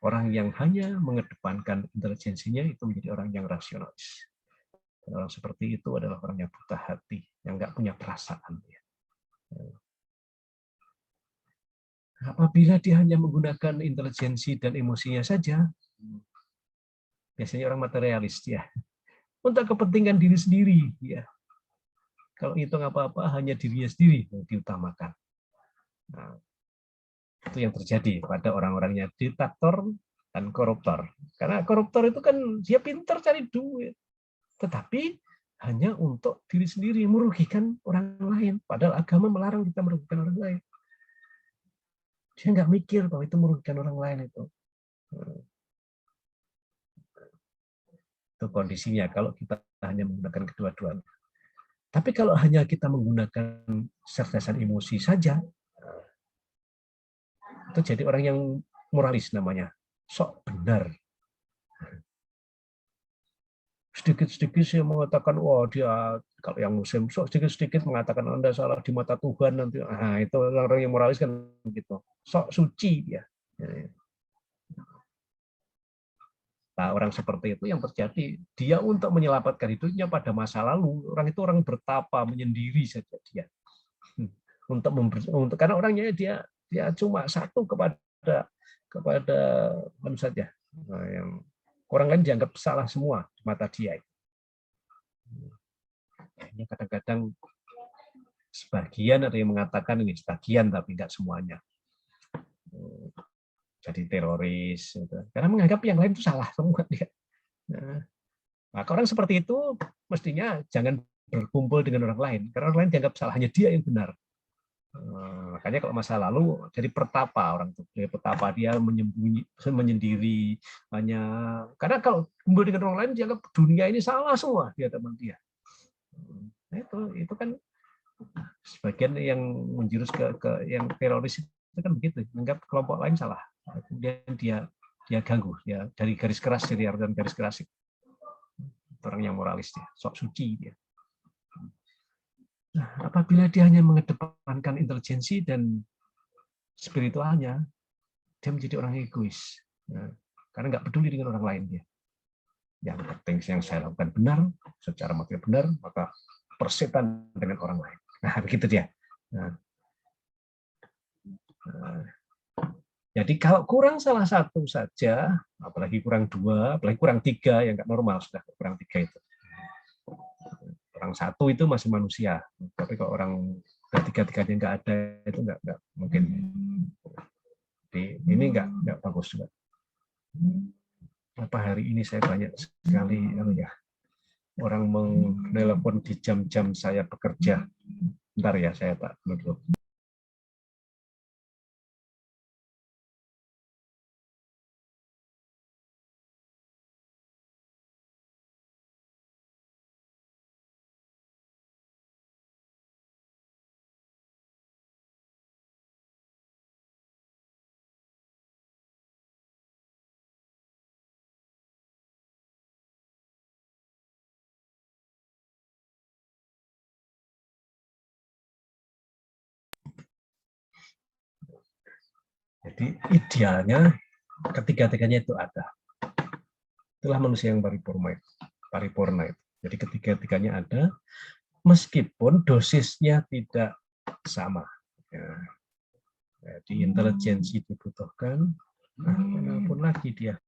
Orang yang hanya mengedepankan intelijensinya itu menjadi orang yang rasionalis. Orang seperti itu adalah orang yang buta hati, yang nggak punya perasaan. Apabila dia hanya menggunakan intelijensi dan emosinya saja, biasanya orang materialis ya, untuk kepentingan diri sendiri ya. Kalau hitung apa-apa hanya dirinya sendiri yang diutamakan. Nah, itu yang terjadi pada orang-orang yang diktator dan koruptor. Karena koruptor itu kan dia pintar cari duit, tetapi hanya untuk diri sendiri, merugikan orang lain. Padahal agama melarang kita merugikan orang lain. Dia nggak mikir bahwa itu merugikan orang lain itu. Itu kondisinya kalau kita hanya menggunakan kedua-duanya. Tapi kalau hanya kita menggunakan cerdasan emosi saja, itu jadi orang yang moralis namanya, sok benar. Sedikit-sedikit saya mengatakan, wah dia kalau yang muslim, sok sedikit-sedikit mengatakan Anda salah di mata Tuhan nanti. Nah, itu orang-orang yang moralis kan begitu, sok suci dia. Nah, orang seperti itu yang terjadi, dia untuk menyelamatkan hidupnya pada masa lalu, orang itu orang bertapa, menyendiri saja dia. Karena orangnya dia cuma satu kepada mana saja. Nah, yang orang lain dianggap salah semua di mata dia. Ini kadang-kadang sebagian ada yang mengatakan ini sebagian tapi enggak semuanya. Jadi teroris, gitu. Karena menganggap yang lain itu salah semua dia. Nah, orang seperti itu mestinya jangan berkumpul dengan orang lain, karena orang lain dianggap salah, hanya dia yang benar. Makanya kalau masa lalu jadi pertapa orang itu, jadi pertapa dia menyendiri, hanya karena kalau kumpul dengan orang lain dianggap dunia ini salah semua di hadapan dia. Nah, itu kan sebagian yang menjurus ke yang teroris itu kan begitu, menganggap kelompok lain salah. kemudian dia ganggu, ya dari garis keras, dari dan garis keras, orang yang moralis dia, sok suci dia. Nah, apabila dia hanya mengedepankan intelijensi dan spiritualnya, dia menjadi orang egois. Nah, karena nggak peduli dengan orang lain dia. Yang penting yang saya lakukan benar, secara material benar, maka persetan dengan orang lain. Nah, begitu dia. Nah, jadi kalau kurang salah satu saja, apalagi kurang dua, apalagi kurang tiga, yang nggak normal sudah kurang tiga itu. Orang satu itu masih manusia, tapi kalau orang tiga-tiganya nggak ada itu nggak mungkin. Jadi ini nggak bagus juga. Apa hari ini saya banyak sekali orang menelepon di jam-jam saya bekerja. Bentar ya, saya tak dulu. Jadi idealnya ketiga-tiganya itu ada. Itulah manusia yang paripurna itu. Jadi ketiga-tiganya ada, meskipun dosisnya tidak sama. Ya. Jadi intelijensi dibutuhkan, nah, walaupun lagi dia.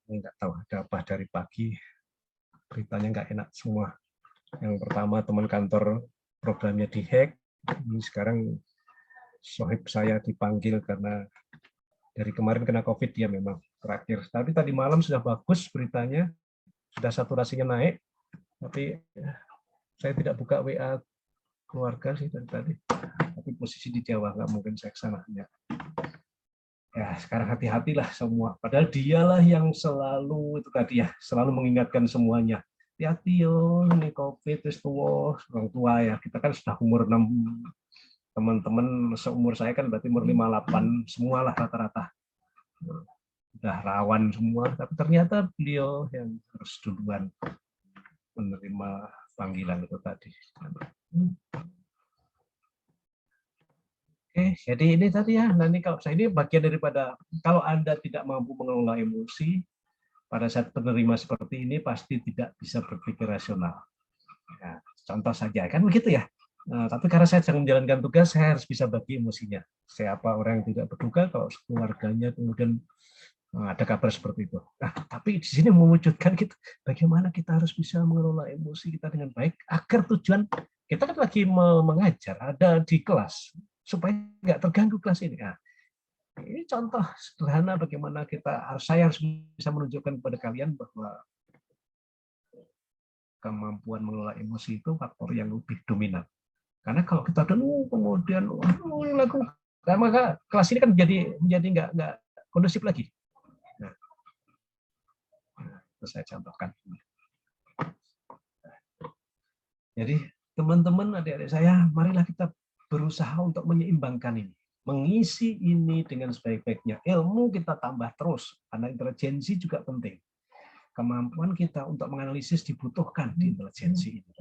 Nggak tahu ada apa dari pagi, beritanya nggak enak semua. Yang pertama teman kantor programnya dihack, ini sekarang sohib saya dipanggil karena dari kemarin kena COVID dia memang terakhir. Tapi tadi malam sudah bagus beritanya, sudah saturasinya naik, tapi saya tidak buka WA keluarga sih dari tadi. Tapi posisi di Jawa nggak mungkin saya kesana. Ya sekarang hati-hatilah semua. Padahal dialah yang selalu itu tadi ya, selalu mengingatkan semuanya. Hati-hati yo, ini COVID terus tua, orang tua ya. Kita kan sudah umur 6, teman-teman seumur saya kan berarti umur 58 semualah rata-rata. Udah rawan semua, tapi ternyata beliau yang harus duluan menerima panggilan itu tadi. Oke, jadi ini tadi ya, nanti kalau saya ini bagian daripada kalau Anda tidak mampu mengelola emosi, pada saat penerima seperti ini pasti tidak bisa berpikir rasional. Ya, contoh saja, kan begitu ya. Nah, tapi karena saya sedang menjalankan tugas, saya harus bisa bagi emosinya. Siapa orang yang tidak berduka, kalau keluarganya kemudian ada kabar seperti itu. Nah, tapi di sini mewujudkan kita, bagaimana kita harus bisa mengelola emosi kita dengan baik, agar tujuan kita kan lagi mengajar, ada di kelas, supaya nggak terganggu kelas ini. Nah, ini contoh sederhana bagaimana saya harus bisa menunjukkan kepada kalian bahwa kemampuan mengelola emosi itu faktor yang lebih dominan. Karena kalau kita kemudian lagu, maka kelas ini kan menjadi nggak kondusif lagi. Nah, itu saya contohkan. Jadi teman-teman, adik-adik saya, marilah kita berusaha untuk menyeimbangkan ini. Mengisi ini dengan sebaik-baiknya. Ilmu kita tambah terus, karena intelijensi juga penting. Kemampuan kita untuk menganalisis dibutuhkan di intelijensi ini.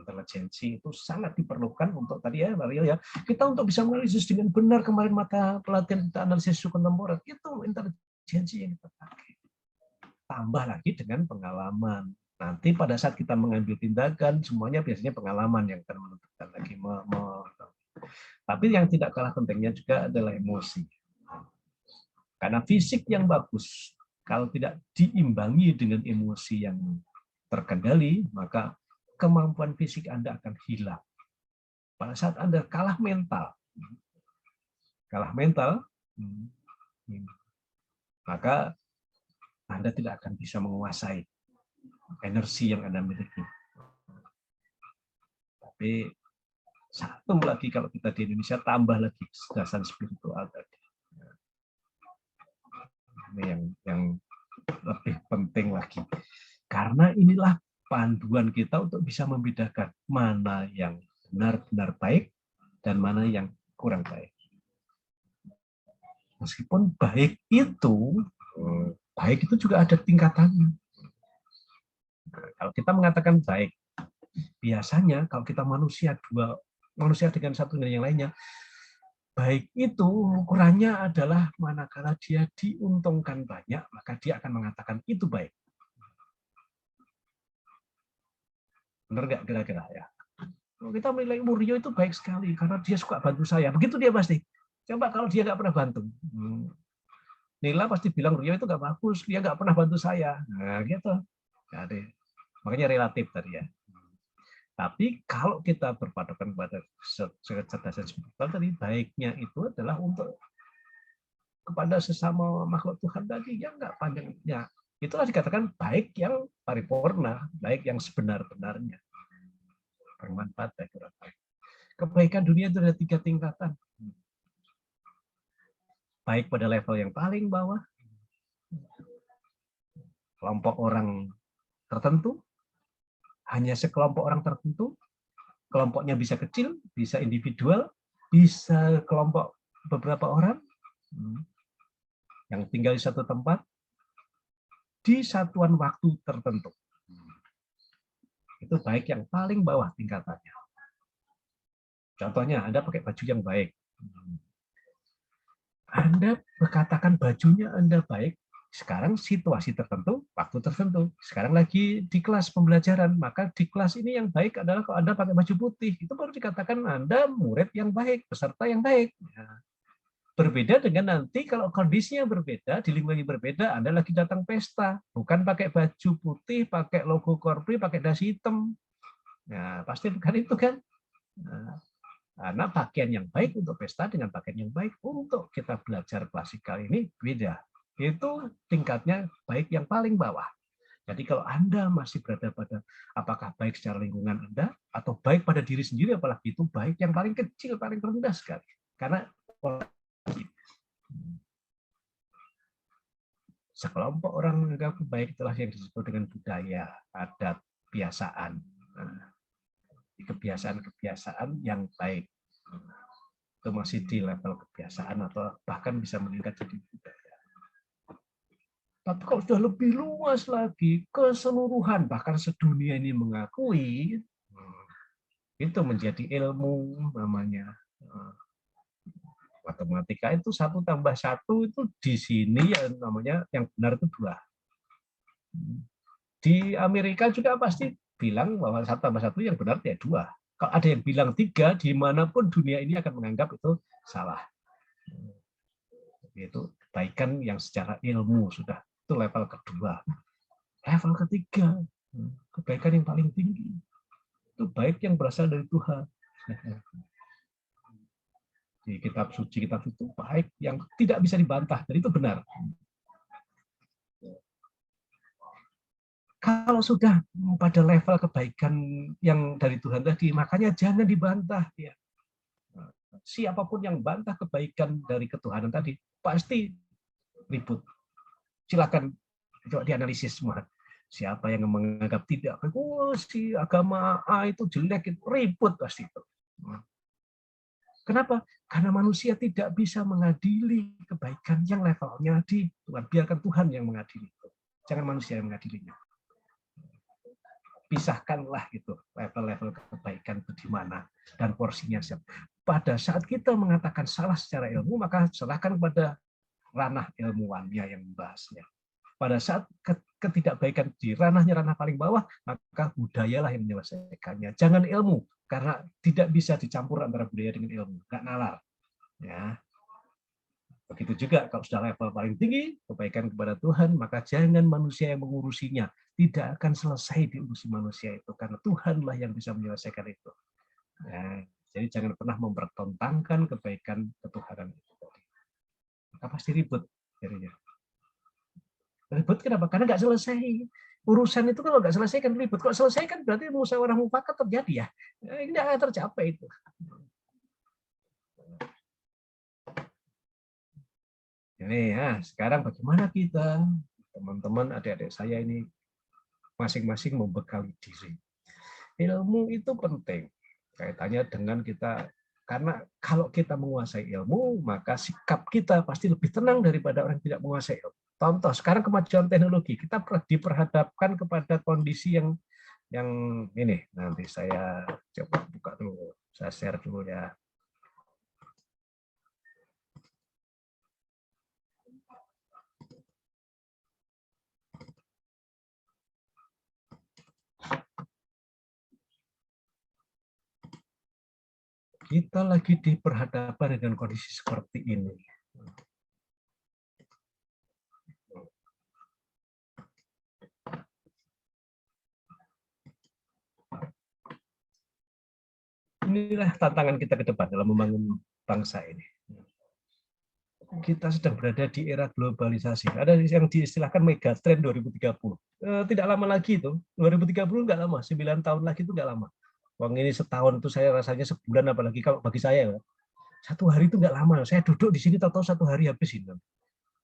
intelijensi itu sangat diperlukan untuk tadi ya, Mario ya. Kita untuk bisa menganalisis dengan benar kemarin mata pelatihan kita analisis isu kontemporer itu intelijensi yang kita pakai. Tambah lagi dengan pengalaman. Nanti pada saat kita mengambil tindakan, semuanya biasanya pengalaman yang akan menentukan lagi. Tapi yang tidak kalah pentingnya juga adalah emosi. Karena fisik yang bagus, kalau tidak diimbangi dengan emosi yang terkendali, maka kemampuan fisik Anda akan hilang. Pada saat Anda kalah mental, maka Anda tidak akan bisa menguasai energi yang Anda miliki. Tapi satu lagi kalau kita di Indonesia tambah lagi kecerdasan spiritual tadi. Ini yang lebih penting lagi. Karena inilah panduan kita untuk bisa membedakan mana yang benar-benar baik dan mana yang kurang baik. Meskipun baik itu juga ada tingkatannya. Kalau kita mengatakan baik, biasanya kalau kita manusia dengan satu dengan yang lainnya, baik itu ukurannya adalah manakala dia diuntungkan banyak, maka dia akan mengatakan itu baik. Benar nggak kira-kira ya? Kalau kita menilai Rio itu baik sekali karena dia suka bantu saya, begitu dia pasti. Coba kalau dia nggak pernah bantu, Nila pasti bilang Rio itu nggak bagus, dia nggak pernah bantu saya. Nah gitu. Jadi, makanya relatif tadi ya. Tapi kalau kita berpatokan pada kecerdasan spiritual tadi, baiknya itu adalah untuk kepada sesama makhluk Tuhan tadi yang nggak panjangnya. Itulah dikatakan baik yang paripurna, baik yang sebenar-benarnya. Bermanfaat bagi orang lain. Kebaikan dunia itu ada 3 tingkatan. Baik pada level yang paling bawah, kelompok orang tertentu, hanya sekelompok orang tertentu, kelompoknya bisa kecil, bisa individual, bisa kelompok beberapa orang yang tinggal di satu tempat, di satuan waktu tertentu. Itu baik yang paling bawah tingkatannya. Contohnya, Anda pakai baju yang baik. Anda berkatakan bajunya Anda baik, sekarang situasi tertentu, waktu tertentu. Sekarang lagi di kelas pembelajaran, maka di kelas ini yang baik adalah kalau Anda pakai baju putih. Itu baru dikatakan Anda murid yang baik, peserta yang baik. Berbeda dengan nanti kalau kondisinya berbeda, di lingkungan yang berbeda, Anda lagi datang pesta, bukan pakai baju putih, pakai logo Korpri, pakai dasi hitam. Nah, pasti bukan itu kan. Nah, karena pakaian yang baik untuk pesta dengan pakaian yang baik untuk kita belajar klasikal ini beda. Itu tingkatnya baik yang paling bawah. Jadi kalau Anda masih berada pada apakah baik secara lingkungan Anda atau baik pada diri sendiri, apalagi itu baik yang paling kecil, paling rendah sekali. Karena sekelompok orang menganggap baik itulah yang disebut dengan budaya, adat, kebiasaan. Kebiasaan-kebiasaan yang baik. Itu masih di level kebiasaan atau bahkan bisa meningkat jadi budaya. Tapi kalau sudah lebih luas lagi, keseluruhan, bahkan sedunia ini mengakui, itu menjadi ilmu namanya. Matematika itu 1 tambah 1 itu di sini ya namanya yang benar itu 2. Di Amerika juga pasti bilang bahwa 1 tambah 1 yang benar ya 2. Kalau ada yang bilang 3, dimanapun dunia ini akan menganggap itu salah. Itu kebaikan yang secara ilmu sudah itu level kedua. Level ketiga, kebaikan yang paling tinggi itu baik yang berasal dari Tuhan. Di kitab suci itu baik yang tidak bisa dibantah, dan itu benar. Kalau sudah pada level kebaikan yang dari Tuhan tadi, makanya jangan dibantah. Ya. Siapapun yang bantah kebaikan dari ketuhanan tadi, pasti ribut. Silakan coba dianalisis semua. Siapa yang menganggap tidak, oh si agama A itu jelek, itu ribut pasti itu. Kenapa? Karena manusia tidak bisa mengadili kebaikan yang levelnya di Tuhan. Biarkan Tuhan yang mengadili itu. Jangan manusia yang mengadilinya. pisahkanlah itu level-level kebaikan itu di mana dan porsinya siapa. Pada saat kita mengatakan salah secara ilmu, maka serahkan kepada ranah ilmuwannya yang membahasnya. Pada saat ketidakbaikan di ranah paling bawah, maka budayalah yang menyelesaikannya. Jangan ilmu, karena tidak bisa dicampur antara budaya dengan ilmu, nggak nalar. Ya. Begitu juga kalau sudah level paling tinggi, kebaikan kepada Tuhan, maka jangan manusia yang mengurusinya. Tidak akan selesai diurusi manusia itu, karena Tuhanlah yang bisa menyelesaikan itu. Ya. Jadi jangan pernah mempertentangkan kebaikan ketuhanan itu. Maka pasti ribut jadinya. Ribut kenapa? Karena nggak selesai. Urusan itu kalau nggak selesai kan ribut. Kalau selesai kan berarti musyawarah mufakat terjadi ya. Ini nggak akan tercapai itu. Ini ya, sekarang bagaimana kita, teman-teman, adik-adik saya ini masing-masing membekali diri. Ilmu itu penting. Kaitannya dengan kita, karena kalau kita menguasai ilmu, maka sikap kita pasti lebih tenang daripada orang yang tidak menguasai ilmu. Contoh, sekarang kemajuan teknologi, kita diperhadapkan kepada kondisi yang ini. Nanti saya coba buka dulu, saya share dulu ya. Kita lagi diperhadapkan dengan kondisi seperti ini. Inilah tantangan kita ke depan dalam membangun bangsa ini. Kita sedang berada di era globalisasi. Ada yang diistilahkan megatrend 2030. Tidak lama lagi itu, 2030 nggak lama, 9 tahun lagi itu nggak lama. Wong ini setahun itu saya rasanya sebulan, apalagi kalau bagi saya, satu hari itu nggak lama. Saya duduk di sini tahu-tahu satu hari habis ini.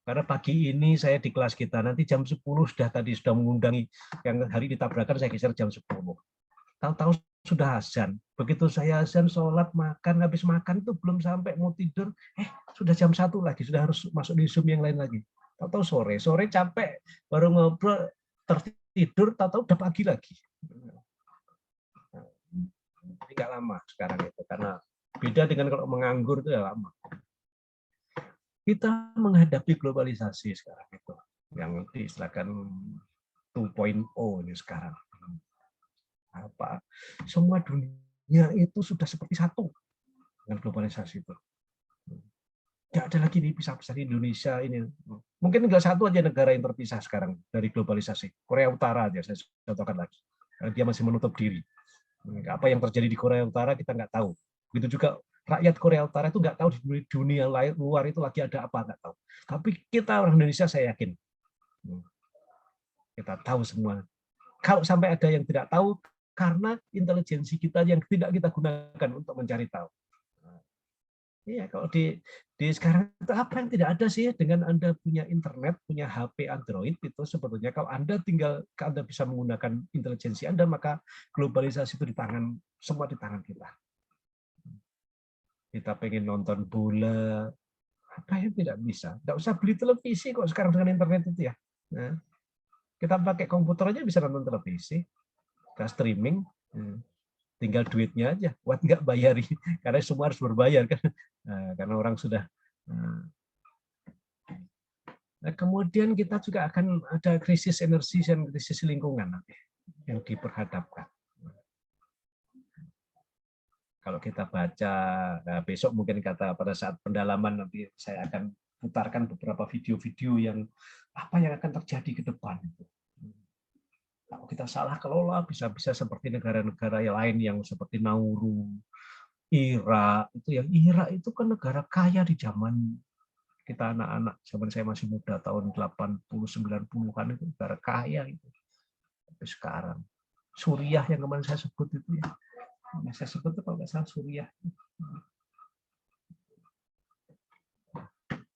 Karena pagi ini saya di kelas kita, nanti jam 10 sudah mengundangi yang hari ditabrakan, saya geser jam 10. Tahu-tahu sudah azan. Begitu saya azan, sholat, makan, habis makan itu belum sampai mau tidur, sudah jam 1 lagi, sudah harus masuk di Zoom yang lain lagi. Tahu-tahu sore capek, baru ngobrol, tertidur, tahu-tahu udah pagi lagi. Ini nggak lama sekarang itu, karena beda dengan kalau menganggur itu ya lama. Kita menghadapi globalisasi sekarang itu, yang diistilahkan 2.0 ini sekarang. Apa semua dunia itu sudah seperti satu dengan globalisasi itu. Tidak ada lagi dipisah-pisah di Indonesia ini. Mungkin tinggal satu aja negara yang terpisah sekarang dari globalisasi. Korea Utara aja saya contohkan lagi. Dia masih menutup diri. Apa yang terjadi di Korea Utara kita nggak tahu. Begitu juga rakyat Korea Utara itu nggak tahu di dunia luar itu lagi ada apa, nggak tahu. Tapi kita orang Indonesia saya yakin kita tahu semua. Kalau sampai ada yang tidak tahu, karena intelijensi kita yang tidak kita gunakan untuk mencari tahu. Iya, kalau di sekarang itu apa yang tidak ada sih dengan Anda punya internet, punya HP Android itu sebetulnya kalau Anda bisa menggunakan intelijensi Anda, maka globalisasi itu semua di tangan kita. Kita pengen nonton bola, apa yang tidak bisa? Nggak usah beli televisi kok sekarang dengan internet itu ya. Nah, kita pakai komputer aja bisa nonton televisi, kita streaming. Tinggal duitnya aja, buat nggak bayari, karena semua harus berbayar kan, karena orang sudah. Nah, kemudian kita juga akan ada krisis energi dan krisis lingkungan nanti yang diperhadapkan. Kalau kita baca, nah besok mungkin pada saat pendalaman nanti saya akan putarkan beberapa video-video yang apa yang akan terjadi ke depan itu. Kalau kita salah kelola, bisa-bisa seperti negara-negara yang lain yang seperti Nauru, Irak itu kan negara kaya di zaman kita anak-anak, zaman saya masih muda tahun 80-90-an itu negara kaya itu. Tapi sekarang Suriah yang kemarin saya sebut itu ya, saya sebut itu kalau nggak salah Suriah.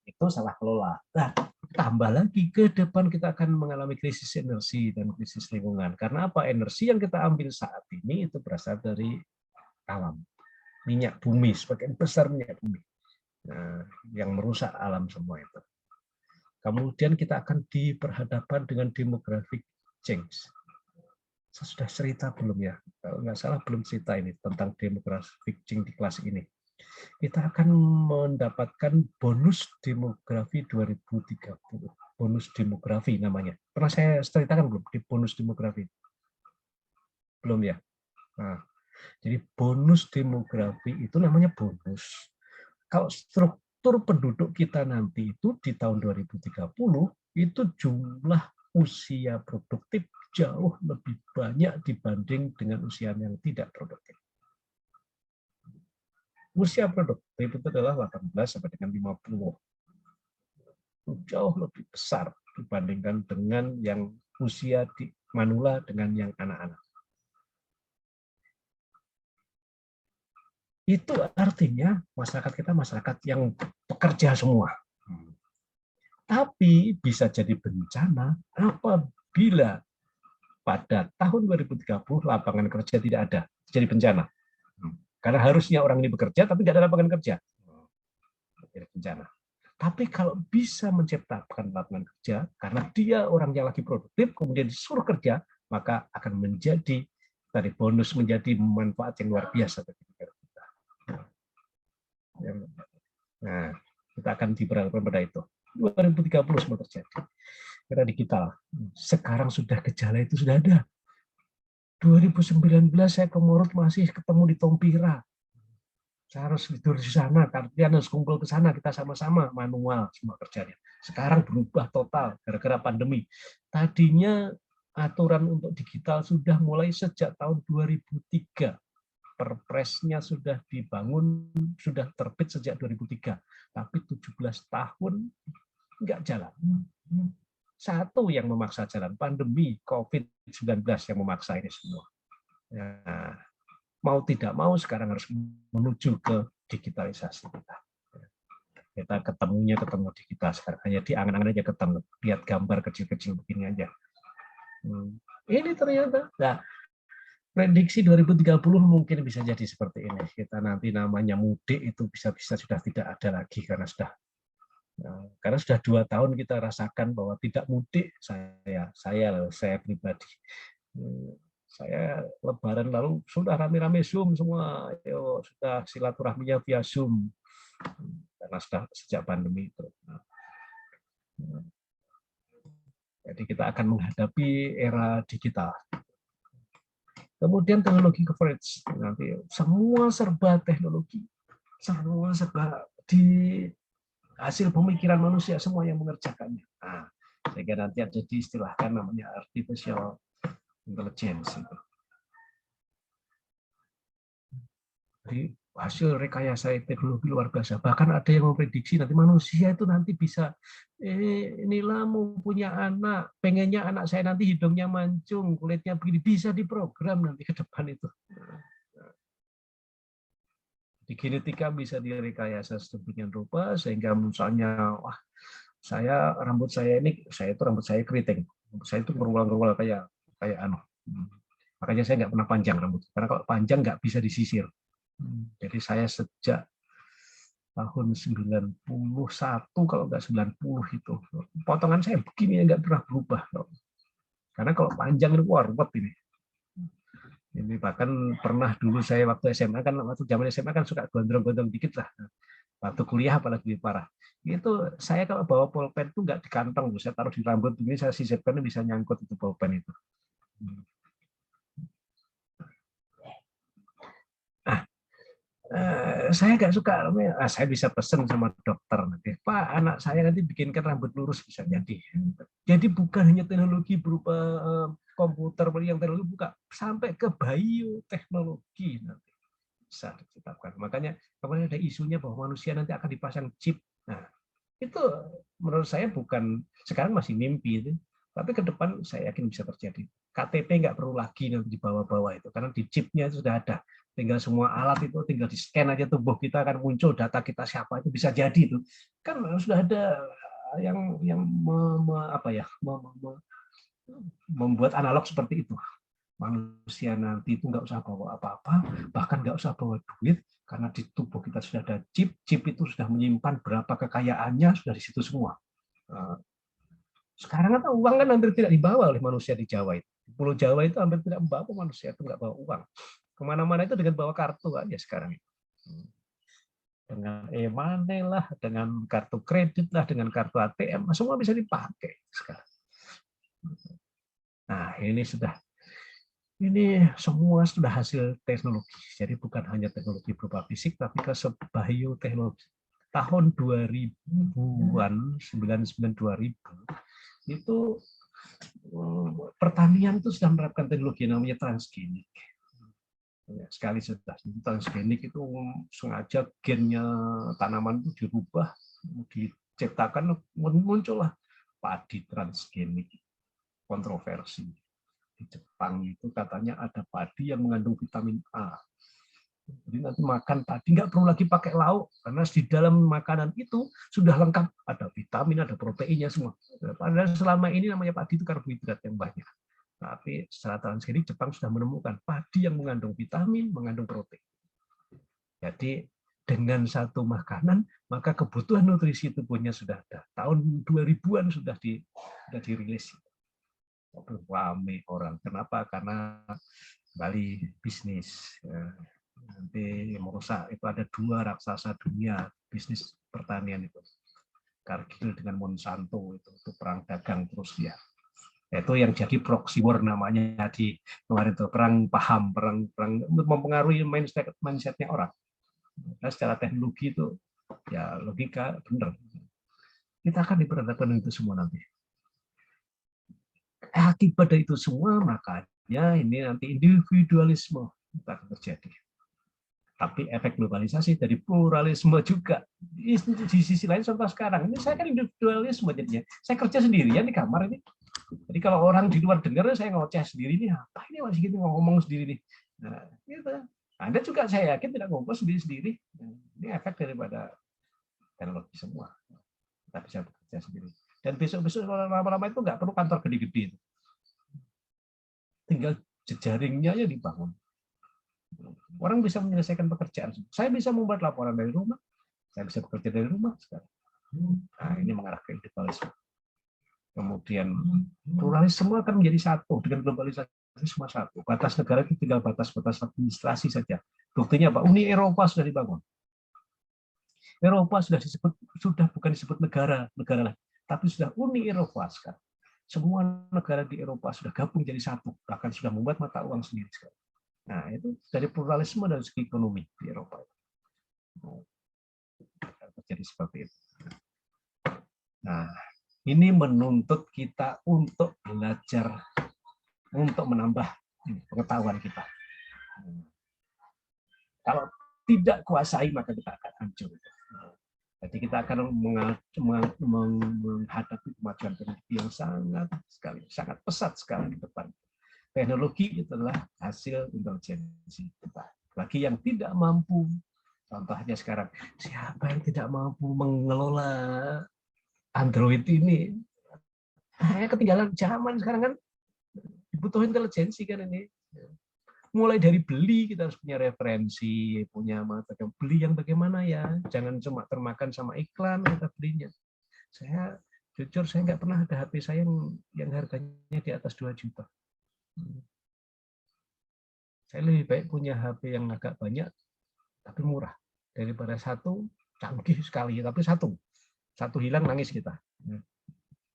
Itu salah kelola. Nah, tambah lagi ke depan kita akan mengalami krisis energi dan krisis lingkungan. Karena apa? Energi yang kita ambil saat ini itu berasal dari alam. Minyak bumi, sebagian besar minyak bumi. Nah, yang merusak alam semua itu. Kemudian kita akan diperhadapkan dengan demographic change. Saya sudah cerita belum ya? Kalau nggak salah belum cerita ini tentang demografi pitching di kelas ini. Kita akan mendapatkan bonus demografi 2030. Bonus demografi namanya. Pernah saya ceritakan belum di bonus demografi? Belum ya? Nah, jadi bonus demografi itu namanya bonus. Kalau struktur penduduk kita nanti itu di tahun 2030 itu jumlah usia produktif jauh lebih banyak dibanding dengan usia yang tidak produktif. Usia produktif itu adalah 18 sampai dengan 50. Jauh lebih besar dibandingkan dengan yang usia di manula dengan yang anak-anak. Itu artinya masyarakat kita masyarakat yang bekerja semua. Tapi bisa jadi bencana apabila pada tahun 2030 lapangan kerja tidak ada. Jadi bencana. Karena harusnya orang ini bekerja tapi tidak ada lapangan kerja. Jadi bencana. Tapi kalau bisa menciptakan lapangan kerja, karena dia orang yang lagi produktif, kemudian disuruh kerja, maka akan menjadi tadi bonus, menjadi manfaat yang luar biasa bagi negara kita. Nah, kita akan diperhadapkan pada itu. 2030 semua terjadi. Era digital. Sekarang sudah gejala itu sudah ada. 2019 saya ke Morut masih ketemu di Tompira. Saya harus tidur di sana, kalian harus kumpul ke sana, kita sama-sama manual semua kerjanya. Sekarang berubah total gara-gara pandemi. Tadinya aturan untuk digital sudah mulai sejak tahun 2003. Perpresnya sudah dibangun, sudah terbit sejak 2003. Tapi 17 tahun nggak jalan. Satu yang memaksa jalan, pandemi COVID-19 yang memaksa ini semua. Nah, mau tidak mau sekarang harus menuju ke digitalisasi kita. Kita ketemu digital sekarang, hanya di angan-angan aja ketemu, lihat gambar kecil-kecil begini aja. Ini ternyata, nah, prediksi 2030 mungkin bisa jadi seperti ini. Kita nanti namanya mudik itu bisa-bisa sudah tidak ada lagi karena sudah 2 tahun kita rasakan bahwa tidak mudik. Saya pribadi. Saya Lebaran lalu sudah rame-rame Zoom semua, sudah silaturahminya via Zoom karena sudah sejak pandemi itu. Jadi kita akan menghadapi era digital. Kemudian teknologi coverage, nanti semua serba teknologi, semua serba di hasil pemikiran manusia semua yang mengerjakannya. Nah, sehingga nanti ada diistilahkan namanya artificial intelligence itu. Jadi hasil rekayasa teknologi luar biasa. Bahkan ada yang memprediksi nanti manusia itu nanti bisa inilah mau punya anak, pengennya anak saya nanti hidungnya mancung, kulitnya begini, bisa diprogram nanti ke depan itu. Di genetika bisa direkayasa sedemikian rupa sehingga misalnya rambut saya keriting, rambut saya itu ngerual-ngerual kayak makanya saya nggak pernah panjang rambut karena kalau panjang nggak bisa disisir. Jadi saya sejak tahun 91 kalau nggak 90 itu potongan saya begini nggak pernah berubah karena kalau panjang itu ruwet ini. Ini bahkan pernah dulu saya waktu SMA waktu zaman SMA suka gondrong-gondrong dikit lah. Waktu kuliah apalagi parah. Itu saya kalau bawa pulpen itu nggak di kantong, saya taruh di rambut ini, saya sisipkan bisa nyangkut itu pulpen itu. Saya nggak suka, saya bisa pesan sama dokter nanti, Pak, anak saya nanti bikinkan rambut lurus bisa jadi. Jadi bukan hanya teknologi berupa komputer yang teknologi buka, sampai ke bioteknologi nanti bisa ditetapkan. Makanya kemarin ada isunya bahwa manusia nanti akan dipasang chip. Nah, itu menurut saya bukan sekarang masih mimpi itu, tapi ke depan saya yakin bisa terjadi. KTP nggak perlu lagi nanti dibawa-bawa itu, karena di chipnya itu sudah ada. Tinggal semua alat itu tinggal di scan aja tubuh kita akan muncul data kita siapa itu bisa jadi itu. Kan sudah ada yang membuat analog seperti itu. Manusia nanti itu nggak usah bawa apa-apa, bahkan nggak usah bawa duit, karena di tubuh kita sudah ada chip, chip itu sudah menyimpan berapa kekayaannya, sudah di situ semua. Sekarang kan uang kan hampir tidak dibawa oleh manusia di Jawa itu. Di Pulau Jawa itu hampir tidak membawa manusia, itu nggak bawa uang. Kemana-mana itu dengan bawa kartu aja sekarang. Dengan e-money lah, dengan kartu kredit lah, dengan kartu ATM, semua bisa dipakai sekarang. Nah, ini semua sudah hasil teknologi. Jadi bukan hanya teknologi berupa fisik, tapi ke bioteknologi. Tahun 2000-an, 99-2000, itu pertanian itu sudah menerapkan teknologi namanya transgenik. Sekali sudah transgenik itu sengaja gennya tanaman itu dirubah, diciptakan, muncullah padi transgenik. Kontroversi di Jepang itu katanya ada padi yang mengandung vitamin A. Jadi nanti makan padi nggak perlu lagi pakai lauk karena di dalam makanan itu sudah lengkap, ada vitamin, ada proteinnya semua. Padahal selama ini namanya padi itu karbohidrat yang banyak. Tapi secara transgenik Jepang sudah menemukan padi yang mengandung vitamin, mengandung protein. Jadi dengan satu makanan, maka kebutuhan nutrisi tubuhnya sudah ada. Tahun 2000-an sudah dirilis. Ramai orang. Kenapa? Karena Bali bisnis. Nanti merusak. Itu ada 2 raksasa dunia bisnis pertanian itu. Cargill dengan Monsanto itu perang dagang terus ya. Itu yang jadi proxy war namanya di kemarin itu, perang paham, perang mempengaruhi mindsetnya orang. Nah, secara teknologi itu ya logika benar. Kita akan diperhadapkan itu semua nanti. Akibat dari itu semua makanya ini nanti individualisme akan terjadi. Tapi efek globalisasi dari pluralisme juga. Di sisi lain contoh sekarang, ini saya kan individualisme jadinya. Saya kerja sendirian di kamar ini. Jadi kalau orang di luar dengar, saya ngoceh sendiri nih, apa ini masih gitu ngomong sendiri nih. Nah, gitu. Anda juga saya yakin tidak ngomong sendiri-sendiri. Ini efek daripada teknologi semua. Kita bisa bekerja sendiri. Dan besok-besok lama-lama itu nggak perlu kantor gede-gede. Tinggal jejaringnya aja dibangun. Orang bisa menyelesaikan pekerjaan. Saya bisa membuat laporan dari rumah. Saya bisa bekerja dari rumah sekarang. Nah, ini mengarah ke individualisme. Kemudian pluralisme akan menjadi satu dengan globalisasi semua satu. Batas negara itu tinggal batas-batas administrasi saja. Buktinya Pak, Uni Eropa sudah dibangun. Eropa sudah bukan disebut negara lah, tapi sudah Uni Eropa sekarang. Semua negara di Eropa sudah gabung jadi satu, bahkan sudah membuat mata uang sendiri sekarang. Nah, itu dari pluralisme dari segi ekonomi di Eropa. Terjadi seperti itu. Nah, ini menuntut kita untuk belajar, untuk menambah pengetahuan kita. Kalau tidak kuasai, maka kita akan hancur. Jadi kita akan menghadapi kemajuan teknologi yang sangat pesat sekali ke depan. Teknologi itu adalah hasil intelijensi kita. Bagi yang tidak mampu, contohnya sekarang, siapa yang tidak mampu mengelola Android ini? Ketinggalan zaman sekarang kan, dibutuhkan intelijensi kan ini. Mulai dari beli kita harus punya referensi, punya beli yang bagaimana ya, jangan cuma termakan sama iklan kita belinya. Saya jujur saya nggak pernah ada HP saya yang harganya di atas 2 juta. Saya lebih baik punya HP yang agak banyak tapi murah daripada satu canggih sekali tapi satu hilang nangis kita.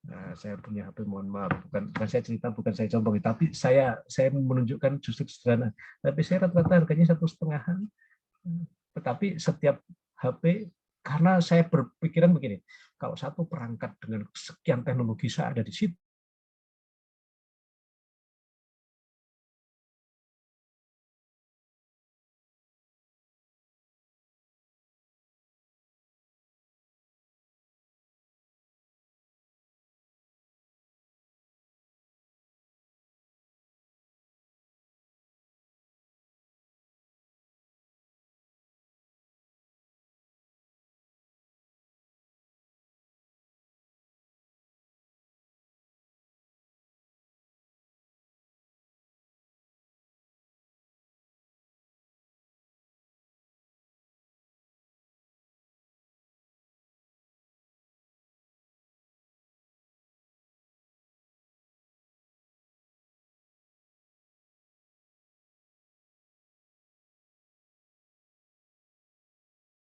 Nah, saya punya HP, mohon maaf, bukan saya cerita, bukan saya sombong, tapi saya menunjukkan justru sederhana. Tapi saya rata-rata harganya 1,5-an. Tetapi setiap HP, karena saya berpikiran begini, kalau satu perangkat dengan sekian teknologi saya ada di situ,